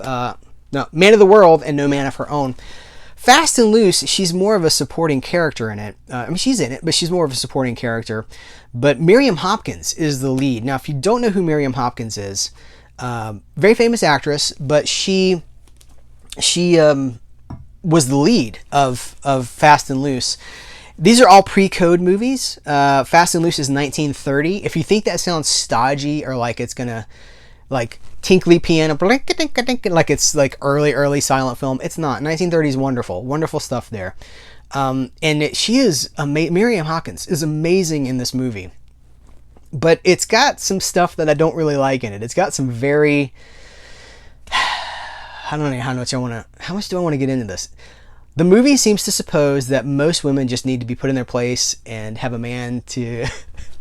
Man of the World and No Man of Her Own. Fast and Loose, she's more of a supporting character in it. I mean, she's in it, but she's more of a supporting character. But Miriam Hopkins is the lead. Now, if you don't know who Miriam Hopkins is, very famous actress, but she was the lead of Fast and Loose. These are all pre-code movies. Fast and Loose is 1930. If you think that sounds stodgy or like it's gonna like tinkly piano, like it's like early silent film, it's not. 1930s, wonderful stuff there. And she is Miriam Hopkins is amazing in this movie, but it's got some stuff that I don't really like in it. It's got some very, I don't know how much do I want to get into this. The movie seems to suppose that most women just need to be put in their place and have a man to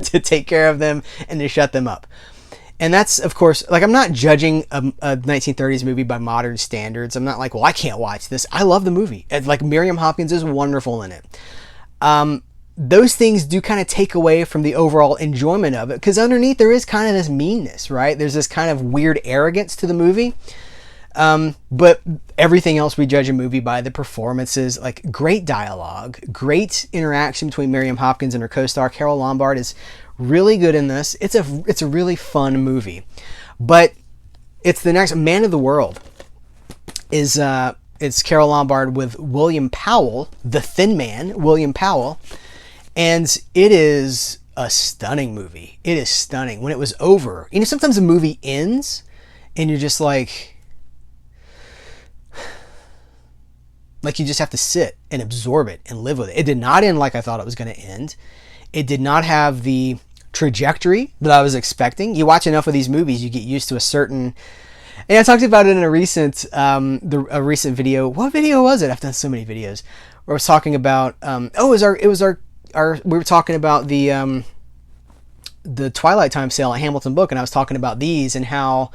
to take care of them and to shut them up. And that's, of course, like, I'm not judging a 1930s movie by modern standards. I'm not like, well, I can't watch this. I love the movie. Like, Miriam Hopkins is wonderful in it. Those things do kind of take away from the overall enjoyment of it, because underneath there is kind of this meanness, right? There's this kind of weird arrogance to the movie. But everything else, we judge a movie by the performances, like great dialogue, great interaction between Miriam Hopkins and her co-star. Carole Lombard is really good in this. It's a really fun movie. But it's the next Man of the World is it's Carole Lombard with William Powell, the Thin Man, William Powell, and it is a stunning movie. It is stunning. When it was over, you know, sometimes a movie ends and you're just like you just have to sit and absorb it and live with it. It did not end like I thought it was going to end. It did not have the trajectory that I was expecting. You watch enough of these movies, you get used to a certain. And I talked about it in a recent video. What video was it? I've done so many videos where I was talking about. We were talking about the Twilight Time sale at Hamilton Book, and I was talking about these and how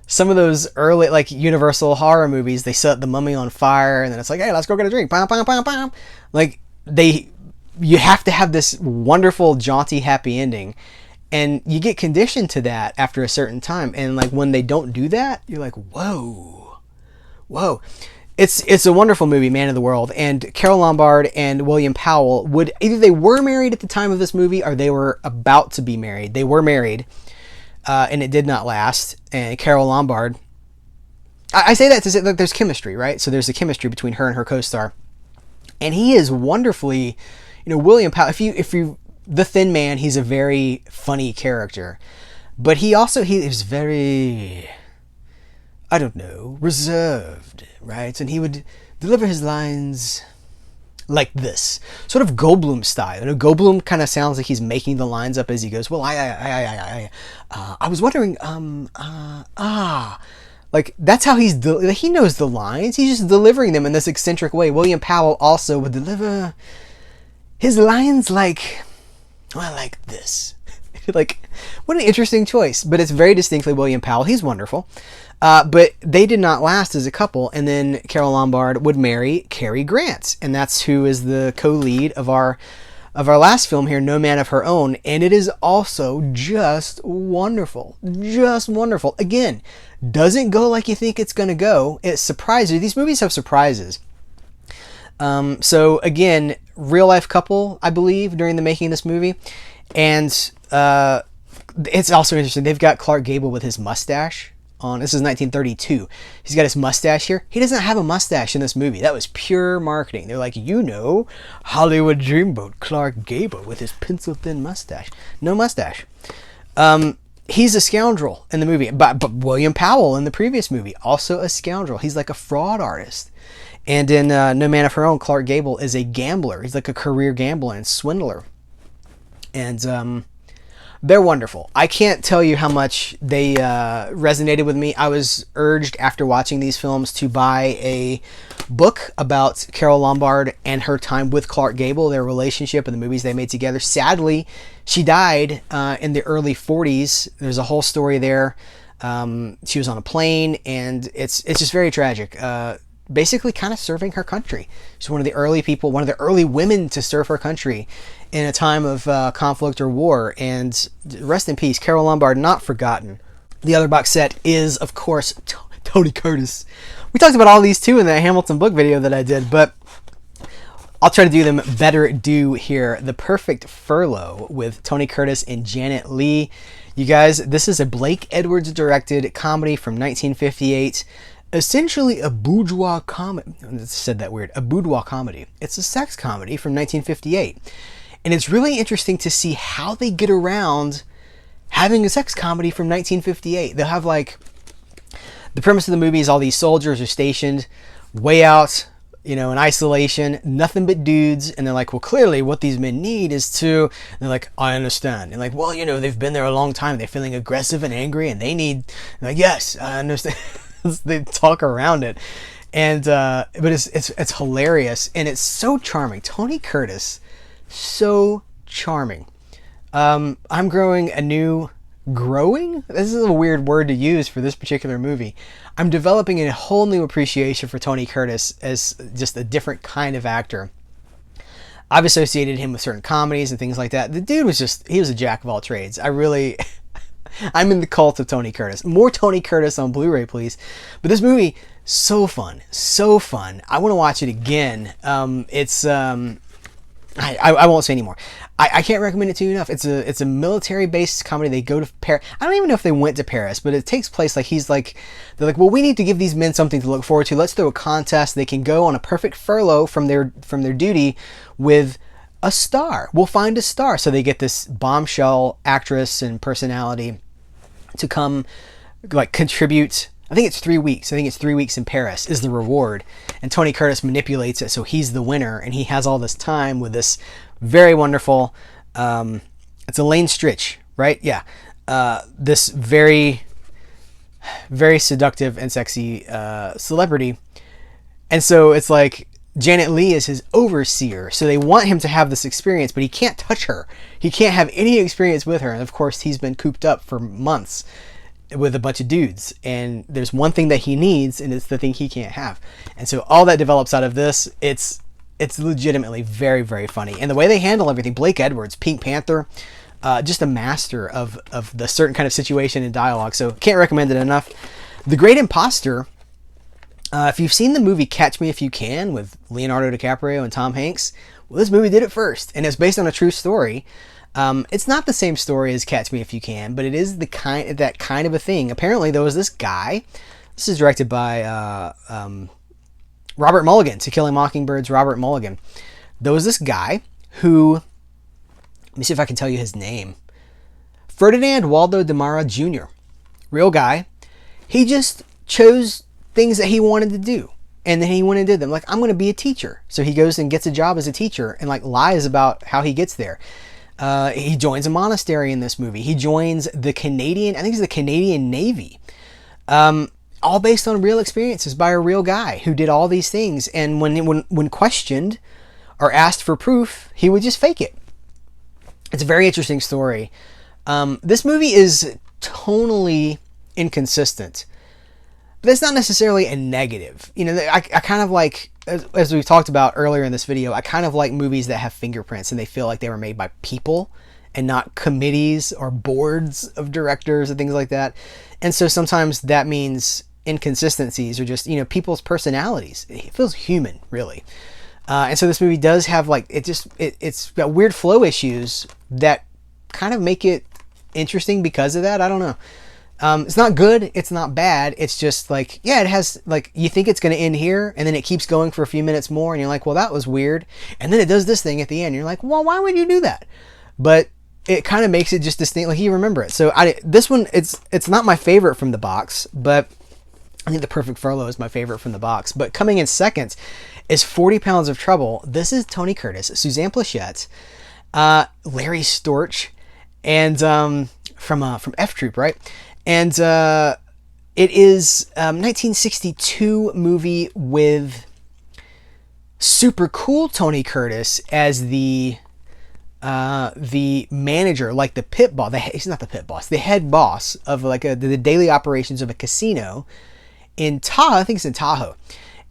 some of those early, like, Universal horror movies, they set the mummy on fire, and then it's like, hey, let's go get a drink. Bam, bam, bam, bam. Like, you have to have this wonderful, jaunty, happy ending, and you get conditioned to that after a certain time. And like, when they don't do that, you're like, whoa. It's a wonderful movie, Man of the World. And Carole Lombard and William Powell either they were married at the time of this movie, or they were about to be married. They were married. And it did not last. And Carole Lombard, I say that to say that there's chemistry, right? So there's a chemistry between her and her co-star, and he is wonderfully, William Powell. If you the Thin Man, he's a very funny character, but he is very, I don't know, reserved, right? And he would deliver his lines like this, sort of Goldblum style. Goldblum kind of sounds like he's making the lines up as he goes. Well, I was wondering, like, that's how he knows the lines. He's just delivering them in this eccentric way. William Powell also would deliver his lines like this. Like, what an interesting choice. But it's very distinctly William Powell. He's wonderful. But they did not last as a couple. And then Carole Lombard would marry Cary Grant. And that's who is the co-lead of our last film here, No Man of Her Own. And it is also just wonderful. Just wonderful. Again, doesn't go like you think it's going to go. It surprises you. These movies have surprises. So again, real life couple, I believe, during the making of this movie. And it's also interesting. They've got Clark Gable with his mustache on. This is 1932. He's got his mustache here. He doesn't have a mustache in this movie. That was pure marketing. They're like, Hollywood Dreamboat Clark Gable with his pencil thin mustache. No mustache. He's a scoundrel in the movie. But William Powell in the previous movie, also a scoundrel. He's like a fraud artist. And in No Man of Her Own, Clark Gable is a gambler. He's like a career gambler and swindler. And they're wonderful. I can't tell you how much they resonated with me. I was urged after watching these films to buy a book about Carole Lombard and her time with Clark Gable, their relationship and the movies they made together. Sadly, she died in the early 40s. There's a whole story there. She was on a plane, and it's just very tragic. Basically kind of serving her country. She's one of the early people, one of the early women to serve her country in a time of conflict or war. And rest in peace, Carole Lombard, not forgotten. The other box set is, of course, Tony Curtis. We talked about all these too in that Hamilton book video that I did, but I'll try to do them better due here. The Perfect Furlough with Tony Curtis and Janet Leigh. You guys, this is a Blake Edwards directed comedy from 1958. Essentially a bourgeois comedy. I said that weird. A boudoir comedy. It's a sex comedy from 1958. And it's really interesting to see how they get around having a sex comedy from 1958. They'll have like, the premise of the movie is all these soldiers are stationed way out, in isolation, nothing but dudes. And they're like, well, clearly what these men need is to, and they're like, I understand. And like, well, they've been there a long time. They're feeling aggressive and angry and they need, like, yes, I understand. They talk around it, and but it's hilarious, and it's so charming. Tony Curtis, so charming. I'm growing. This is a weird word to use for this particular movie. I'm developing a whole new appreciation for Tony Curtis as just a different kind of actor. I've associated him with certain comedies and things like that. The dude he was a jack of all trades. I'm in the cult of Tony Curtis. More Tony Curtis on Blu-ray, please. But this movie, so fun. So fun. I want to watch it again. I won't say anymore. I can't recommend it to you enough. It's a military-based comedy. They go to Paris. I don't even know if they went to Paris, but it takes place they're like, well, we need to give these men something to look forward to. Let's throw a contest. They can go on a perfect furlough from their duty with a star. We'll find a star. So they get this bombshell actress and personality to come contribute. I think it's 3 weeks. I think it's 3 weeks in Paris is the reward. And Tony Curtis manipulates it so he's the winner, and he has all this time with this very wonderful, it's Elaine Stritch, right? Yeah. This very, very seductive and sexy celebrity. And so it's like Janet Leigh is his overseer. So they want him to have this experience, but he can't touch her. He can't have any experience with her. And of course, he's been cooped up for months with a bunch of dudes. And there's one thing that he needs, and it's the thing he can't have. And so all that develops out of this. It's legitimately very, very funny. And the way they handle everything, Blake Edwards, Pink Panther, just a master of the certain kind of situation and dialogue. So can't recommend it enough. The Great Imposter. If you've seen the movie Catch Me If You Can with Leonardo DiCaprio and Tom Hanks, well, this movie did it first, and it's based on a true story. It's not the same story as Catch Me If You Can, but it is that kind of a thing. Apparently, there was this guy. This is directed by Robert Mulligan, To Kill a Mockingbird's Robert Mulligan. There was this guy who, let me see if I can tell you his name. Ferdinand Waldo de Mara Jr. Real guy. He just chose things that he wanted to do, and then he went and did them. Like, I'm going to be a teacher. So he goes and gets a job as a teacher and lies about how he gets there. He joins a monastery in this movie. He joins the Canadian Navy. All based on real experiences by a real guy who did all these things. And when questioned, or asked for proof, he would just fake it. It's a very interesting story. This movie is tonally inconsistent, but that's not necessarily a negative. You know, I kind of like, as we talked about earlier in this video, I kind of like movies that have fingerprints and they feel like they were made by people and not committees or boards of directors and things like that. And so sometimes that means inconsistencies or just, you know, people's personalities. It feels human, really. And so this movie does have like, it's got weird flow issues that kind of make it interesting because of that. I don't know. It's not good. It's not bad. It's just like, yeah, it has like, you think it's going to end here and then it keeps going for a few minutes more and you're like, well, that was weird. And then it does this thing at the end. And you're like, well, why would you do that? But it kind of makes it just distinct. Like you remember it. So this one, it's not my favorite from the box, but I think The Perfect Furlough is my favorite from the box. But coming in second is 40 Pounds of Trouble. This is Tony Curtis, Suzanne Pleshette, Larry Storch, and from F Troop, right? And it is 1962 movie with super cool Tony Curtis as the manager, like the pit boss. He's not the pit boss, the head boss of like the daily operations of a casino in Tahoe. I think it's in Tahoe.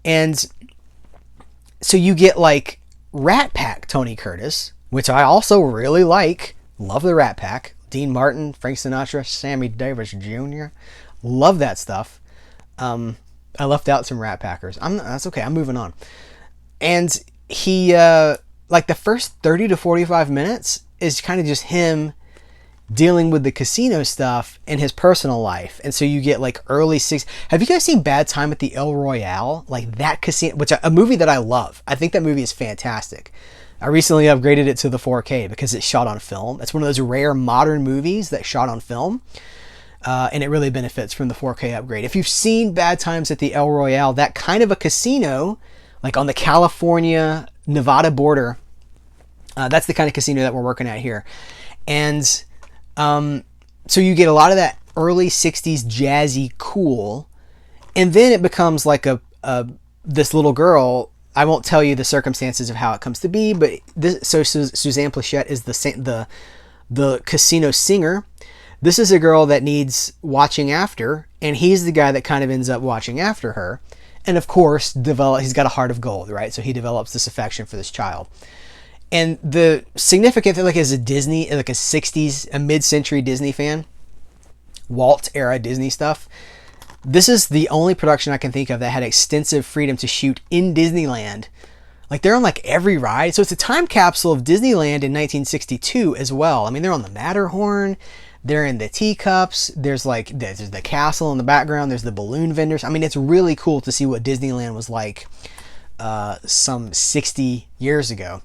And so you get like Rat Pack Tony Curtis, which I also really like. Love the Rat Pack. Dean Martin, Frank Sinatra, Sammy Davis Jr. Love that stuff. I left out some Rat Packers. That's okay. I'm moving on. And he, like the first 30 to 45 minutes is kind of just him dealing with the casino stuff in his personal life. And so you get like early six. Have you guys seen Bad Time at the El Royale? Like that casino, which a movie that I love. I think that movie is fantastic. I recently upgraded it to the 4K because it's shot on film. It's one of those rare modern movies that shot on film. And it really benefits from the 4K upgrade. If you've seen Bad Times at the El Royale, that kind of a casino, like on the California-Nevada border, that's the kind of casino that we're working at here. And so you get a lot of that early 60s jazzy cool. And then it becomes like this little girl. I won't tell you the circumstances of how it comes to be, but Suzanne Pleshette is the casino singer. This is a girl that needs watching after, and he's the guy that kind of ends up watching after her. And of course, he's got a heart of gold, right? So he develops this affection for this child. And the significant thing, like as a Disney, like a 60s, a mid-century Disney fan, Walt era Disney stuff, this is the only production I can think of that had extensive freedom to shoot in Disneyland. Like they're on like every ride. So it's a time capsule of Disneyland in 1962 as well. I mean, they're on the Matterhorn. They're in the teacups. There's the castle in the background. There's the balloon vendors. I mean, it's really cool to see what Disneyland was like some 60 years ago.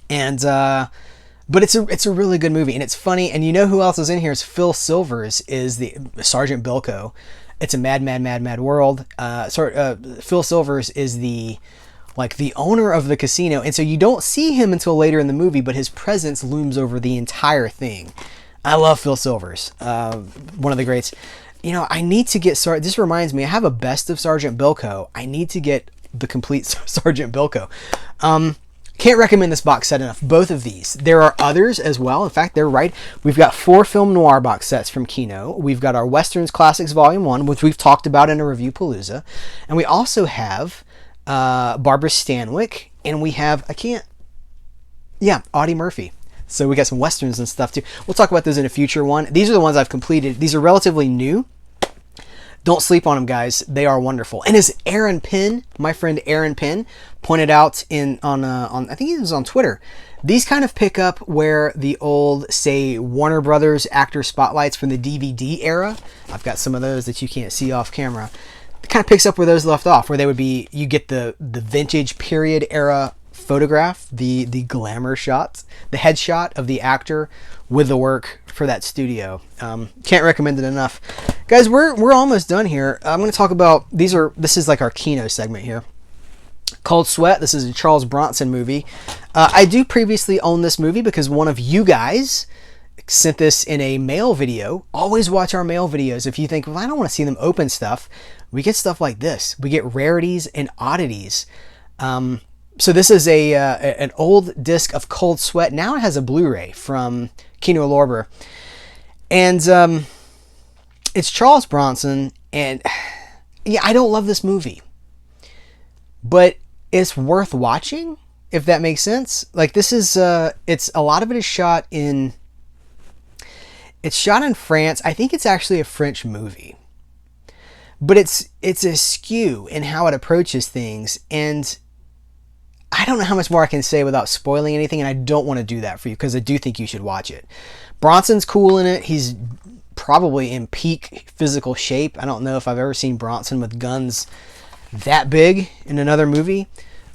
And but it's a really good movie and it's funny. And you know who else is in here? Is Phil Silvers is the Sergeant Bilko. It's a mad world. Phil Silvers is the owner of the casino, and so you don't see him until later in the movie, but his presence looms over the entire thing. I love Phil Silvers, one of the greats. You know, I need to get this reminds me, I have a best of Sergeant Bilko. I need to get the complete Sergeant Bilko. Can't recommend this box set enough. Both of these. There are others as well. In fact, they're right. We've got 4 film noir box sets from Kino. We've got our Westerns Classics Volume 1, which we've talked about in a Review-Palooza. And we also have Barbara Stanwyck. And we have, Audie Murphy. So we got some Westerns and stuff too. We'll talk about those in a future one. These are the ones I've completed. These are relatively new. Don't sleep on them, guys. They are wonderful. And as Aaron Penn, my friend Aaron Penn, pointed out on I think it was on Twitter, these kind of pick up where the old, say, Warner Brothers actor spotlights from the DVD era. I've got some of those that you can't see off camera. It kind of picks up where those left off, where they would be, you get the vintage period era photograph, the glamour shots, the headshot of the actor with the work for that studio. Can't recommend it enough. Guys, we're almost done here. I'm going to talk about, this is like our Kino segment here. Cold Sweat, this is a Charles Bronson movie. I do previously own this movie because one of you guys sent this in a mail video. Always watch our mail videos. If you think, well, I don't want to see them open stuff, we get stuff like this. We get rarities and oddities. So this is an old disc of Cold Sweat. Now it has a Blu-ray from Kino Lorber. And it's Charles Bronson. And yeah, I don't love this movie. But it's worth watching, if that makes sense. Like, this is, it's, a lot of it is shot in, it's shot in France. I think it's actually a French movie. But it's askew in how it approaches things. And I don't know how much more I can say without spoiling anything, and I don't want to do that for you because I do think you should watch it. Bronson's cool in it. He's probably in peak physical shape. I don't know if I've ever seen Bronson with guns that big in another movie.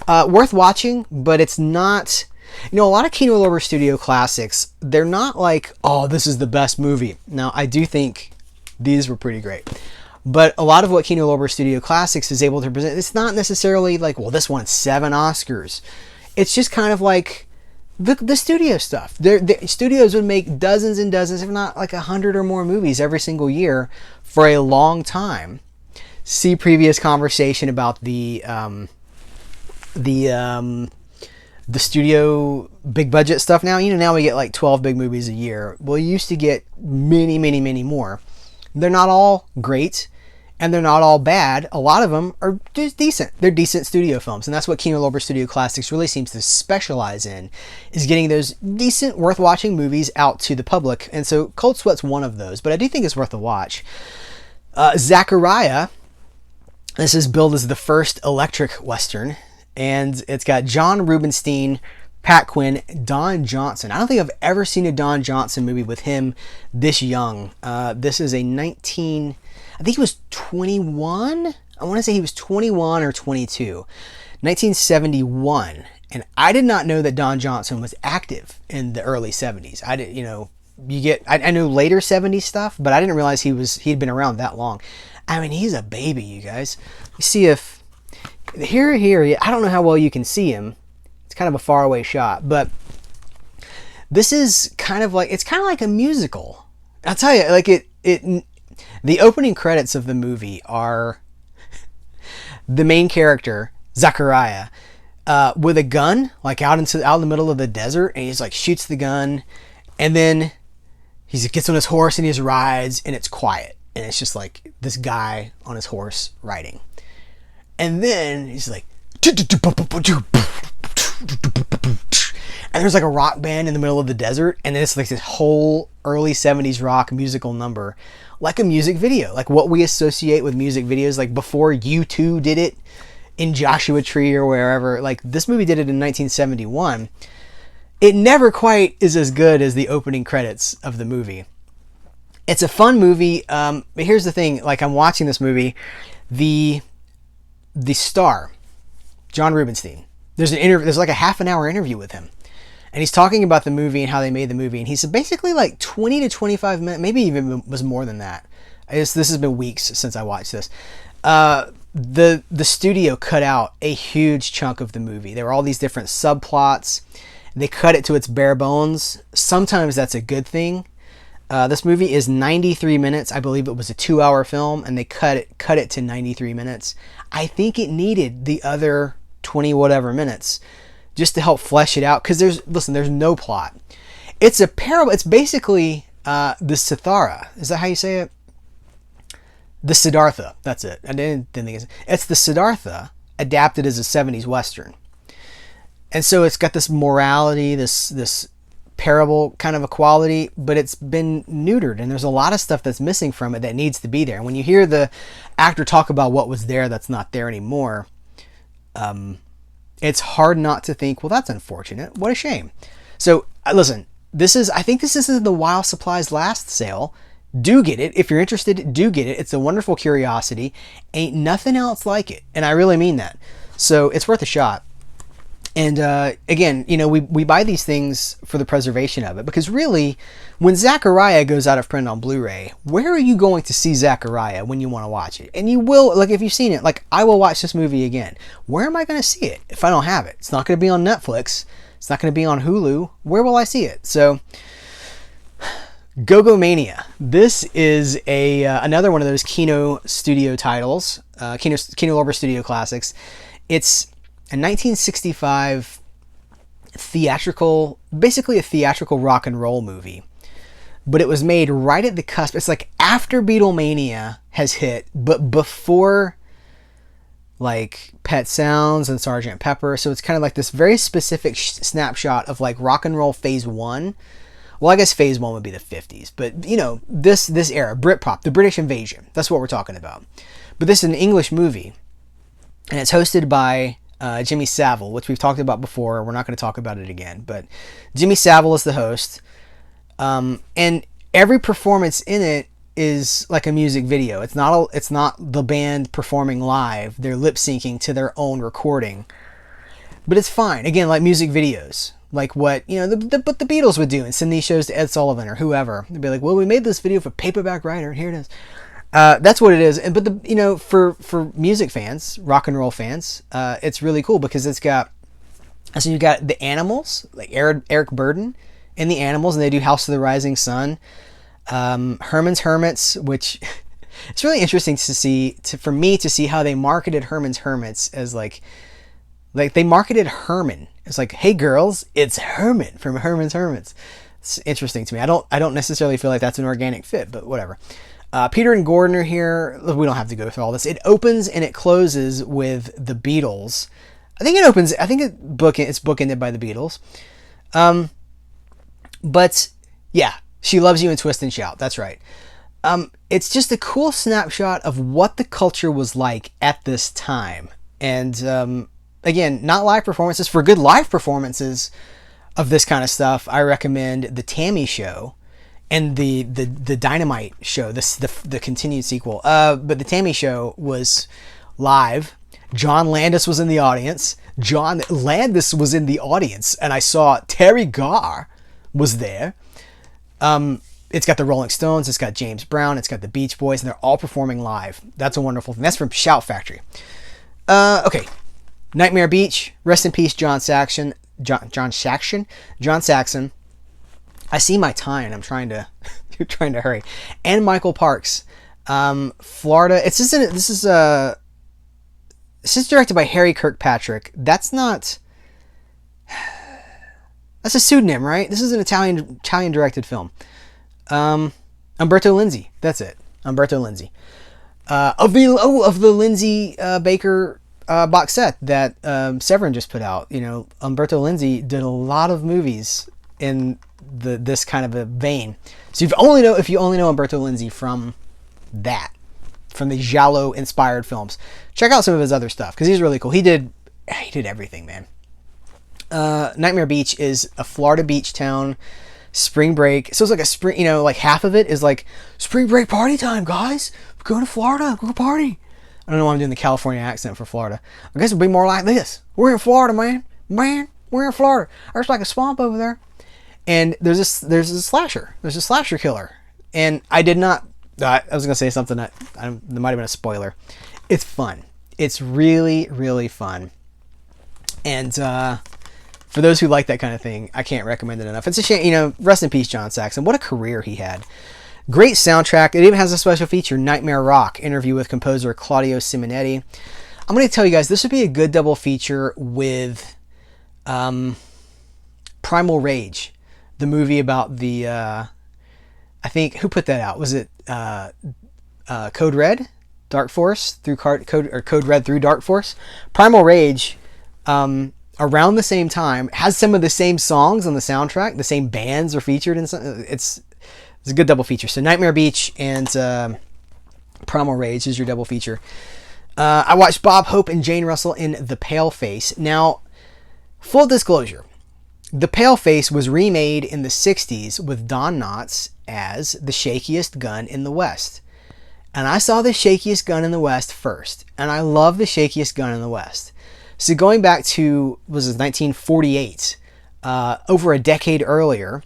Worth watching, but it's not... You know, a lot of Kino Lorber Studio classics, they're not like, oh, this is the best movie. Now, I do think these were pretty great. But a lot of what Kino Lorber Studio Classics is able to present, it's not necessarily like, well, this won 7 Oscars. It's just kind of like the studio stuff. The studios would make dozens and dozens, if not like 100 or more movies every single year for a long time. See previous conversation about the studio big budget stuff now. You know, now we get like 12 big movies a year. Well, you used to get many, many, many more. They're not all great, and they're not all bad. A lot of them are just decent. They're decent studio films, and that's what Kino Lorber Studio Classics really seems to specialize in, is getting those decent, worth-watching movies out to the public. And so Cold Sweat's one of those, but I do think it's worth a watch. Zachariah, this is billed as the first electric Western, and it's got John Rubinstein, Pat Quinn, Don Johnson. I don't think I've ever seen a Don Johnson movie with him this young. This is a I think he was 21. I want to say he was 21 or 22. 1971. And I did not know that Don Johnson was active in the early 70s. I did, I know later 70s stuff, but I didn't realize he'd been around that long. I mean, he's a baby, you guys. You see if here, I don't know how well you can see him. It's kind of a faraway shot, but this is kind of like a musical. I'll tell you, like the opening credits of the movie are the main character, Zachariah, with a gun, like out in the middle of the desert, and he's like shoots the gun, and then he gets on his horse and he just rides, and it's quiet, and it's just like this guy on his horse riding, and then he's like, and there's like a rock band in the middle of the desert, and then it's like this whole early 70s rock musical number, like a music video, like what we associate with music videos, like before U2 did it in Joshua Tree or wherever. Like, this movie did it in 1971. It never quite is as good as the opening credits of the movie. It's a fun movie, but here's the thing, like, I'm watching this movie, the star, John Rubinstein, there's like a half an hour interview with him, and he's talking about the movie and how they made the movie, and he's basically like 20 to 25 minutes, maybe even was more than that. This has been weeks since I watched this. The studio cut out a huge chunk of the movie. There were all these different subplots. They cut it to its bare bones. Sometimes that's a good thing. This movie is 93 minutes. I believe it was a 2-hour film, and they cut it to 93 minutes. I think it needed the other 20 whatever minutes just to help flesh it out, because there's no plot. It's a parable. It's basically the Siddhartha. Is that how you say it? The Siddhartha. That's it. I didn't think it's the Siddhartha adapted as a 70s Western. And so it's got this morality, this parable kind of a quality, but it's been neutered, and there's a lot of stuff that's missing from it that needs to be there. And when you hear the actor talk about what was there that's not there anymore, it's hard not to think, well, that's unfortunate. What a shame. So listen, I think this is the While Supplies Last sale. Do get it. If you're interested, do get it. It's a wonderful curiosity. Ain't nothing else like it. And I really mean that. So it's worth a shot. And again, we buy these things for the preservation of it, because really, when Zachariah goes out of print on Blu-ray, where are you going to see Zachariah when you want to watch it? And you will, like, if you've seen it, like, I will watch this movie again. Where am I going to see it if I don't have it? It's not going to be on Netflix. It's not going to be on Hulu. Where will I see it? So, Go Mania. This is another one of those Kino Studio titles, Kino Lorber Studio Classics. It's a 1965 theatrical, basically a theatrical rock and roll movie. But it was made right at the cusp. It's like after Beatlemania has hit, but before like Pet Sounds and Sgt. Pepper. So it's kind of like this very specific snapshot of like rock and roll phase one. Well, I guess phase one would be the 50s, but you know, this era, Britpop, the British invasion, that's what we're talking about. But this is an English movie, and it's hosted by Jimmy Savile, which we've talked about before. We're not going to talk about it again, but Jimmy Savile is the host, and every performance in it is like a music video. It's not the band performing live. They're lip syncing to their own recording, but it's fine. Again, like music videos. Like what, you know, what the Beatles would do and send these shows to Ed Sullivan or whoever. They'd be like, well, we made this video for Paperback Writer, and here it is. That's what it is. And but you know, for music fans, rock and roll fans, it's really cool because it's got, so you got the Animals, like Eric Burdon and the Animals, and they do House of the Rising Sun, Herman's Hermits, which it's really interesting to see, for me to see how they marketed Herman's Hermits as like they marketed Herman. It's like, hey girls, it's Herman from Herman's Hermits. It's interesting to me. I don't necessarily feel like that's an organic fit, but whatever. Peter and Gordon are here. We don't have to go through all this. It opens and it closes with the Beatles. It's bookended by the Beatles. But yeah, She Loves You and Twist and Shout. That's right. It's just a cool snapshot of what the culture was like at this time. And, again, not live performances. For good live performances of this kind of stuff, I recommend the Tammy Show and the Dynamite Show, the continued sequel. But the Tammy Show was live. John Landis was in the audience. And I saw Terry Garr was there. It's got the Rolling Stones, it's got James Brown, it's got the Beach Boys, and they're all performing live. That's a wonderful thing. That's from Shout Factory. Okay. Nightmare Beach, rest in peace, John Saxon. I see my time, and I'm trying to hurry. And Michael Parks, Florida. This is directed by Harry Kirkpatrick. That's a pseudonym, right? This is an Italian directed film. Umberto Lenzi. That's it. Umberto Lenzi. Of the Lindsay Baker box set that Severin just put out. You know, Umberto Lenzi did a lot of movies in this kind of a vein. So if you only know Umberto Lenzi from the Giallo inspired films, check out some of his other stuff because he's really cool. He did everything, man. Nightmare Beach is a Florida beach town. Spring break. So it's like a spring, you know, like half of it is like spring break party time, guys. We're going to Florida. Go party. I don't know why I'm doing the California accent for Florida. I guess it'll be more like this. We're in Florida, man. We're in Florida. There's like a swamp over there. And there's a slasher. There's a slasher killer. And I did not, I was going to say something that there might have been a spoiler. It's fun. It's really, really fun. And, for those who like that kind of thing, I can't recommend it enough. It's a shame, you know, rest in peace, John Saxon. What a career he had. Great soundtrack. It even has a special feature, Nightmare Rock, interview with composer Claudio Simonetti. I'm going to tell you guys, this would be a good double feature with Primal Rage, the movie about the, I think, who put that out? Was it Code Red? Dark Force? Code Red through Dark Force? Primal Rage, around the same time, has some of the same songs on the soundtrack. The same bands are featured in some. It's a good double feature. So Nightmare Beach and Primal Rage is your double feature. I watched Bob Hope and Jane Russell in The Paleface. Now, full disclosure, The Paleface was remade in the 60s with Don Knotts as the shakiest gun in the West. And I saw the shakiest gun in the West first. And I love the shakiest gun in the West. So going back to, was it 1948, over a decade earlier,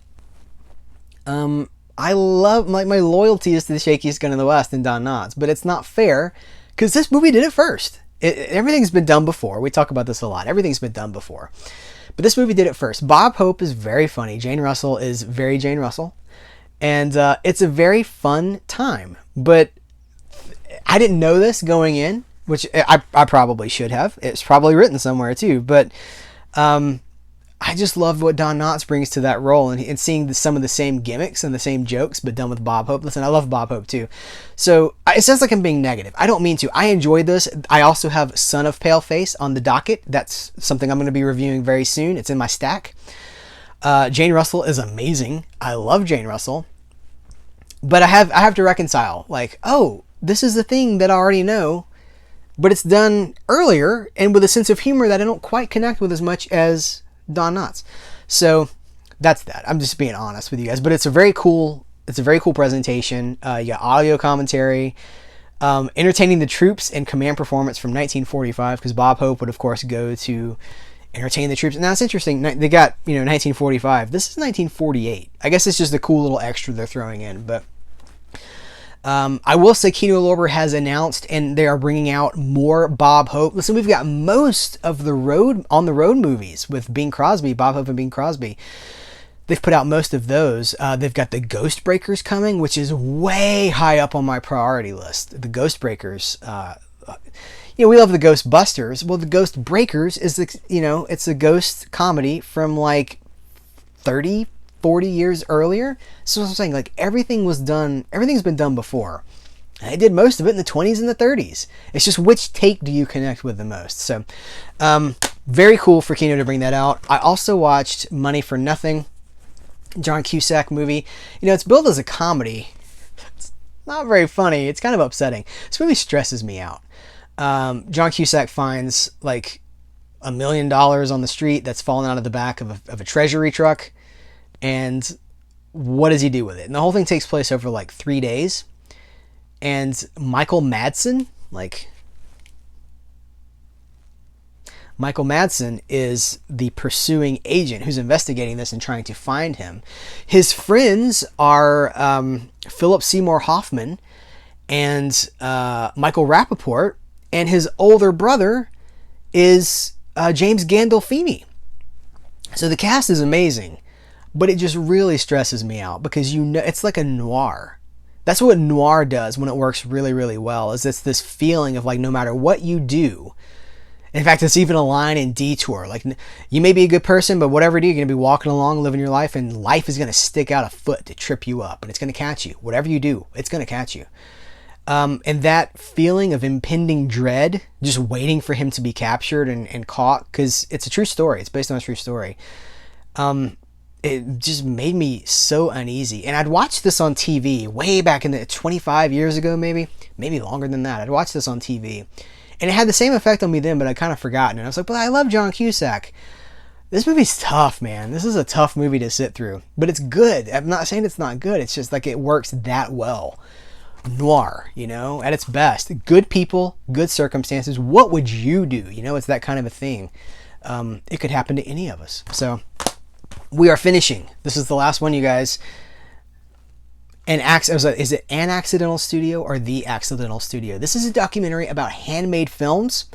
I love, my loyalty is to the shakiest gun in the West and Don Knotts, but it's not fair because this movie did it first. Everything's been done before. We talk about this a lot. Everything's been done before. But this movie did it first. Bob Hope is very funny. Jane Russell is very Jane Russell. And it's a very fun time. But I didn't know this going in. which I probably should have. It's probably written somewhere too, but I just love what Don Knotts brings to that role, and seeing some of the same gimmicks and the same jokes, but done with Bob Hope. Listen, I love Bob Hope too. So it sounds like I'm being negative. I don't mean to. I enjoyed this. I also have Son of Paleface on the docket. That's something I'm going to be reviewing very soon. It's in my stack. Jane Russell is amazing. I love Jane Russell. But I have to reconcile, like, oh, this is the thing that I already know, but it's done earlier and with a sense of humor that I don't quite connect with as much as Don Knotts. So that's that. I'm just being honest with you guys, but it's a very cool presentation. You got audio commentary, entertaining the troops and command performance from 1945, because Bob Hope would of course go to entertain the troops. And now it's interesting, they got 1945. This is 1948. I guess it's just a cool little extra they're throwing in. But I will say Kino Lorber has announced, and they are bringing out more Bob Hope. Listen, we've got most of the on the road movies with Bing Crosby, Bob Hope and Bing Crosby. They've put out most of those. They've got the Ghost Breakers coming, which is way high up on my priority list. The Ghost Breakers, we love the Ghostbusters. Well, the Ghost Breakers is it's a ghost comedy from like 30, 40 years earlier. So I'm saying, like, everything's been done before. I did most of it in the 20s and the 30s. It's just which take do you connect with the most. So very cool for Kino to bring that out. I also watched Money for Nothing, John Cusack movie. It's billed as a comedy. It's not very funny. It's kind of upsetting. This movie stresses me out. John Cusack finds like $1 million on the street that's fallen out of the back of a treasury truck. And what does he do with it? And the whole thing takes place over like 3 days. And Michael Madsen is the pursuing agent who's investigating this and trying to find him. His friends are Philip Seymour Hoffman and Michael Rappaport, and his older brother is James Gandolfini. So the cast is amazing. But it just really stresses me out because it's like a noir. That's what noir does when it works really, really well, is it's this feeling of like no matter what you do. In fact, it's even a line in Detour. Like, you may be a good person, but whatever you do, you're going to be walking along, living your life, and life is going to stick out a foot to trip you up, and it's going to catch you. Whatever you do, it's going to catch you. And that feeling of impending dread, just waiting for him to be captured and caught, because it's a true story. It's based on a true story. It just made me so uneasy. And I'd watched this on TV way back in the 25 years ago, maybe longer than that. I'd watched this on TV. And it had the same effect on me then, but I'd kind of forgotten. And I was like, but I love John Cusack. This movie's tough, man. This is a tough movie to sit through. But it's good. I'm not saying it's not good. It's just like it works that well. Noir, at its best. Good people, good circumstances. What would you do? It's that kind of a thing. It could happen to any of us. So we are finishing. This is the last one, you guys. Is it An Accidental Studio or The Accidental Studio? This is a documentary about handmade films.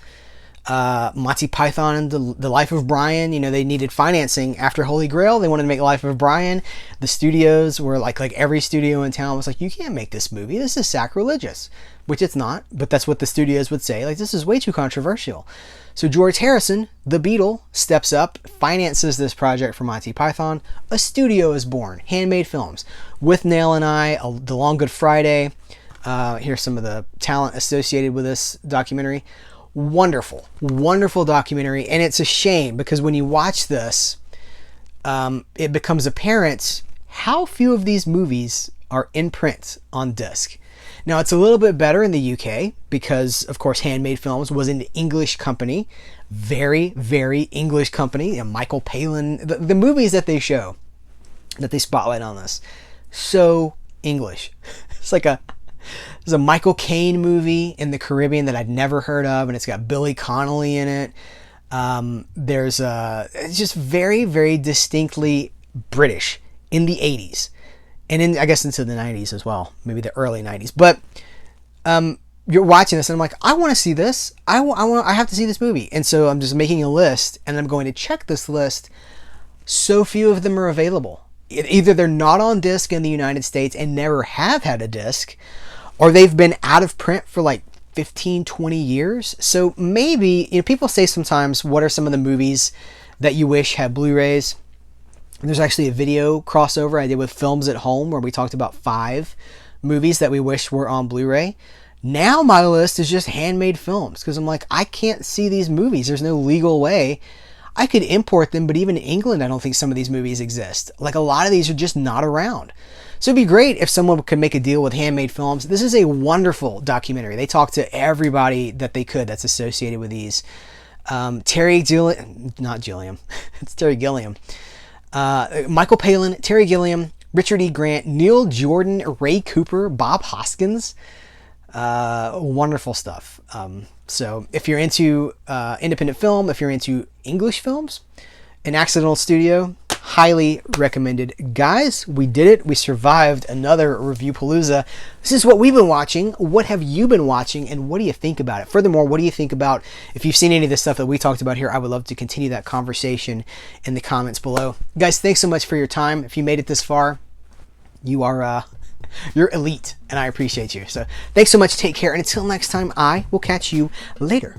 Monty Python and the Life of Brian. They needed financing after Holy Grail. They wanted to make Life of Brian. The studios were like every studio in town was like, you can't make this movie. This is sacrilegious. Which it's not, but that's what the studios would say. Like, this is way too controversial. So George Harrison, the Beatle, steps up, finances this project for Monty Python. A studio is born. Handmade films. With Nail and I, The Long Good Friday. Here's some of the talent associated with this documentary. Wonderful, wonderful documentary. And it's a shame because when you watch this, it becomes apparent how few of these movies are in print on disc. Now, it's a little bit better in the UK because, of course, Handmade Films was an English company. Very, very English company. Michael Palin, the movies that they show, that they spotlight on this, so English. There's a Michael Caine movie in the Caribbean that I'd never heard of, and it's got Billy Connolly in it. It's just very, very distinctly British in the 80s. And I guess into the 90s as well, maybe the early 90s. But you're watching this, and I'm like, I want to see this. I have to see this movie. And so I'm just making a list, and I'm going to check this list. So few of them are available. Either they're not on disc in the United States and never have had a disc, or they've been out of print for like 15, 20 years. So maybe, people say sometimes, what are some of the movies that you wish had Blu-rays? There's actually a video crossover I did with Films at Home where we talked about 5 movies that we wish were on Blu-ray. Now my list is just handmade films because I'm like, I can't see these movies. There's no legal way. I could import them, but even in England, I don't think some of these movies exist. Like, a lot of these are just not around. So it'd be great if someone could make a deal with Handmade Films. This is a wonderful documentary. They talk to everybody that they could that's associated with these. Terry Gilliam, not Gilliam, it's Terry Gilliam. Michael Palin, Terry Gilliam, Richard E. Grant, Neil Jordan, Ray Cooper, Bob Hoskins. Wonderful stuff. So if you're into independent film, if you're into English films, An Accidental Studio, highly recommended. Guys, we did it. We survived another Review-Palooza. This is what we've been watching. What have you been watching, and what do you think about it? Furthermore, what do you think about, if you've seen any of the stuff that we talked about here, I would love to continue that conversation in the comments below. Guys, thanks so much for your time. If you made it this far, you are you're elite, and I appreciate you. So thanks so much. Take care, and until next time, I will catch you later.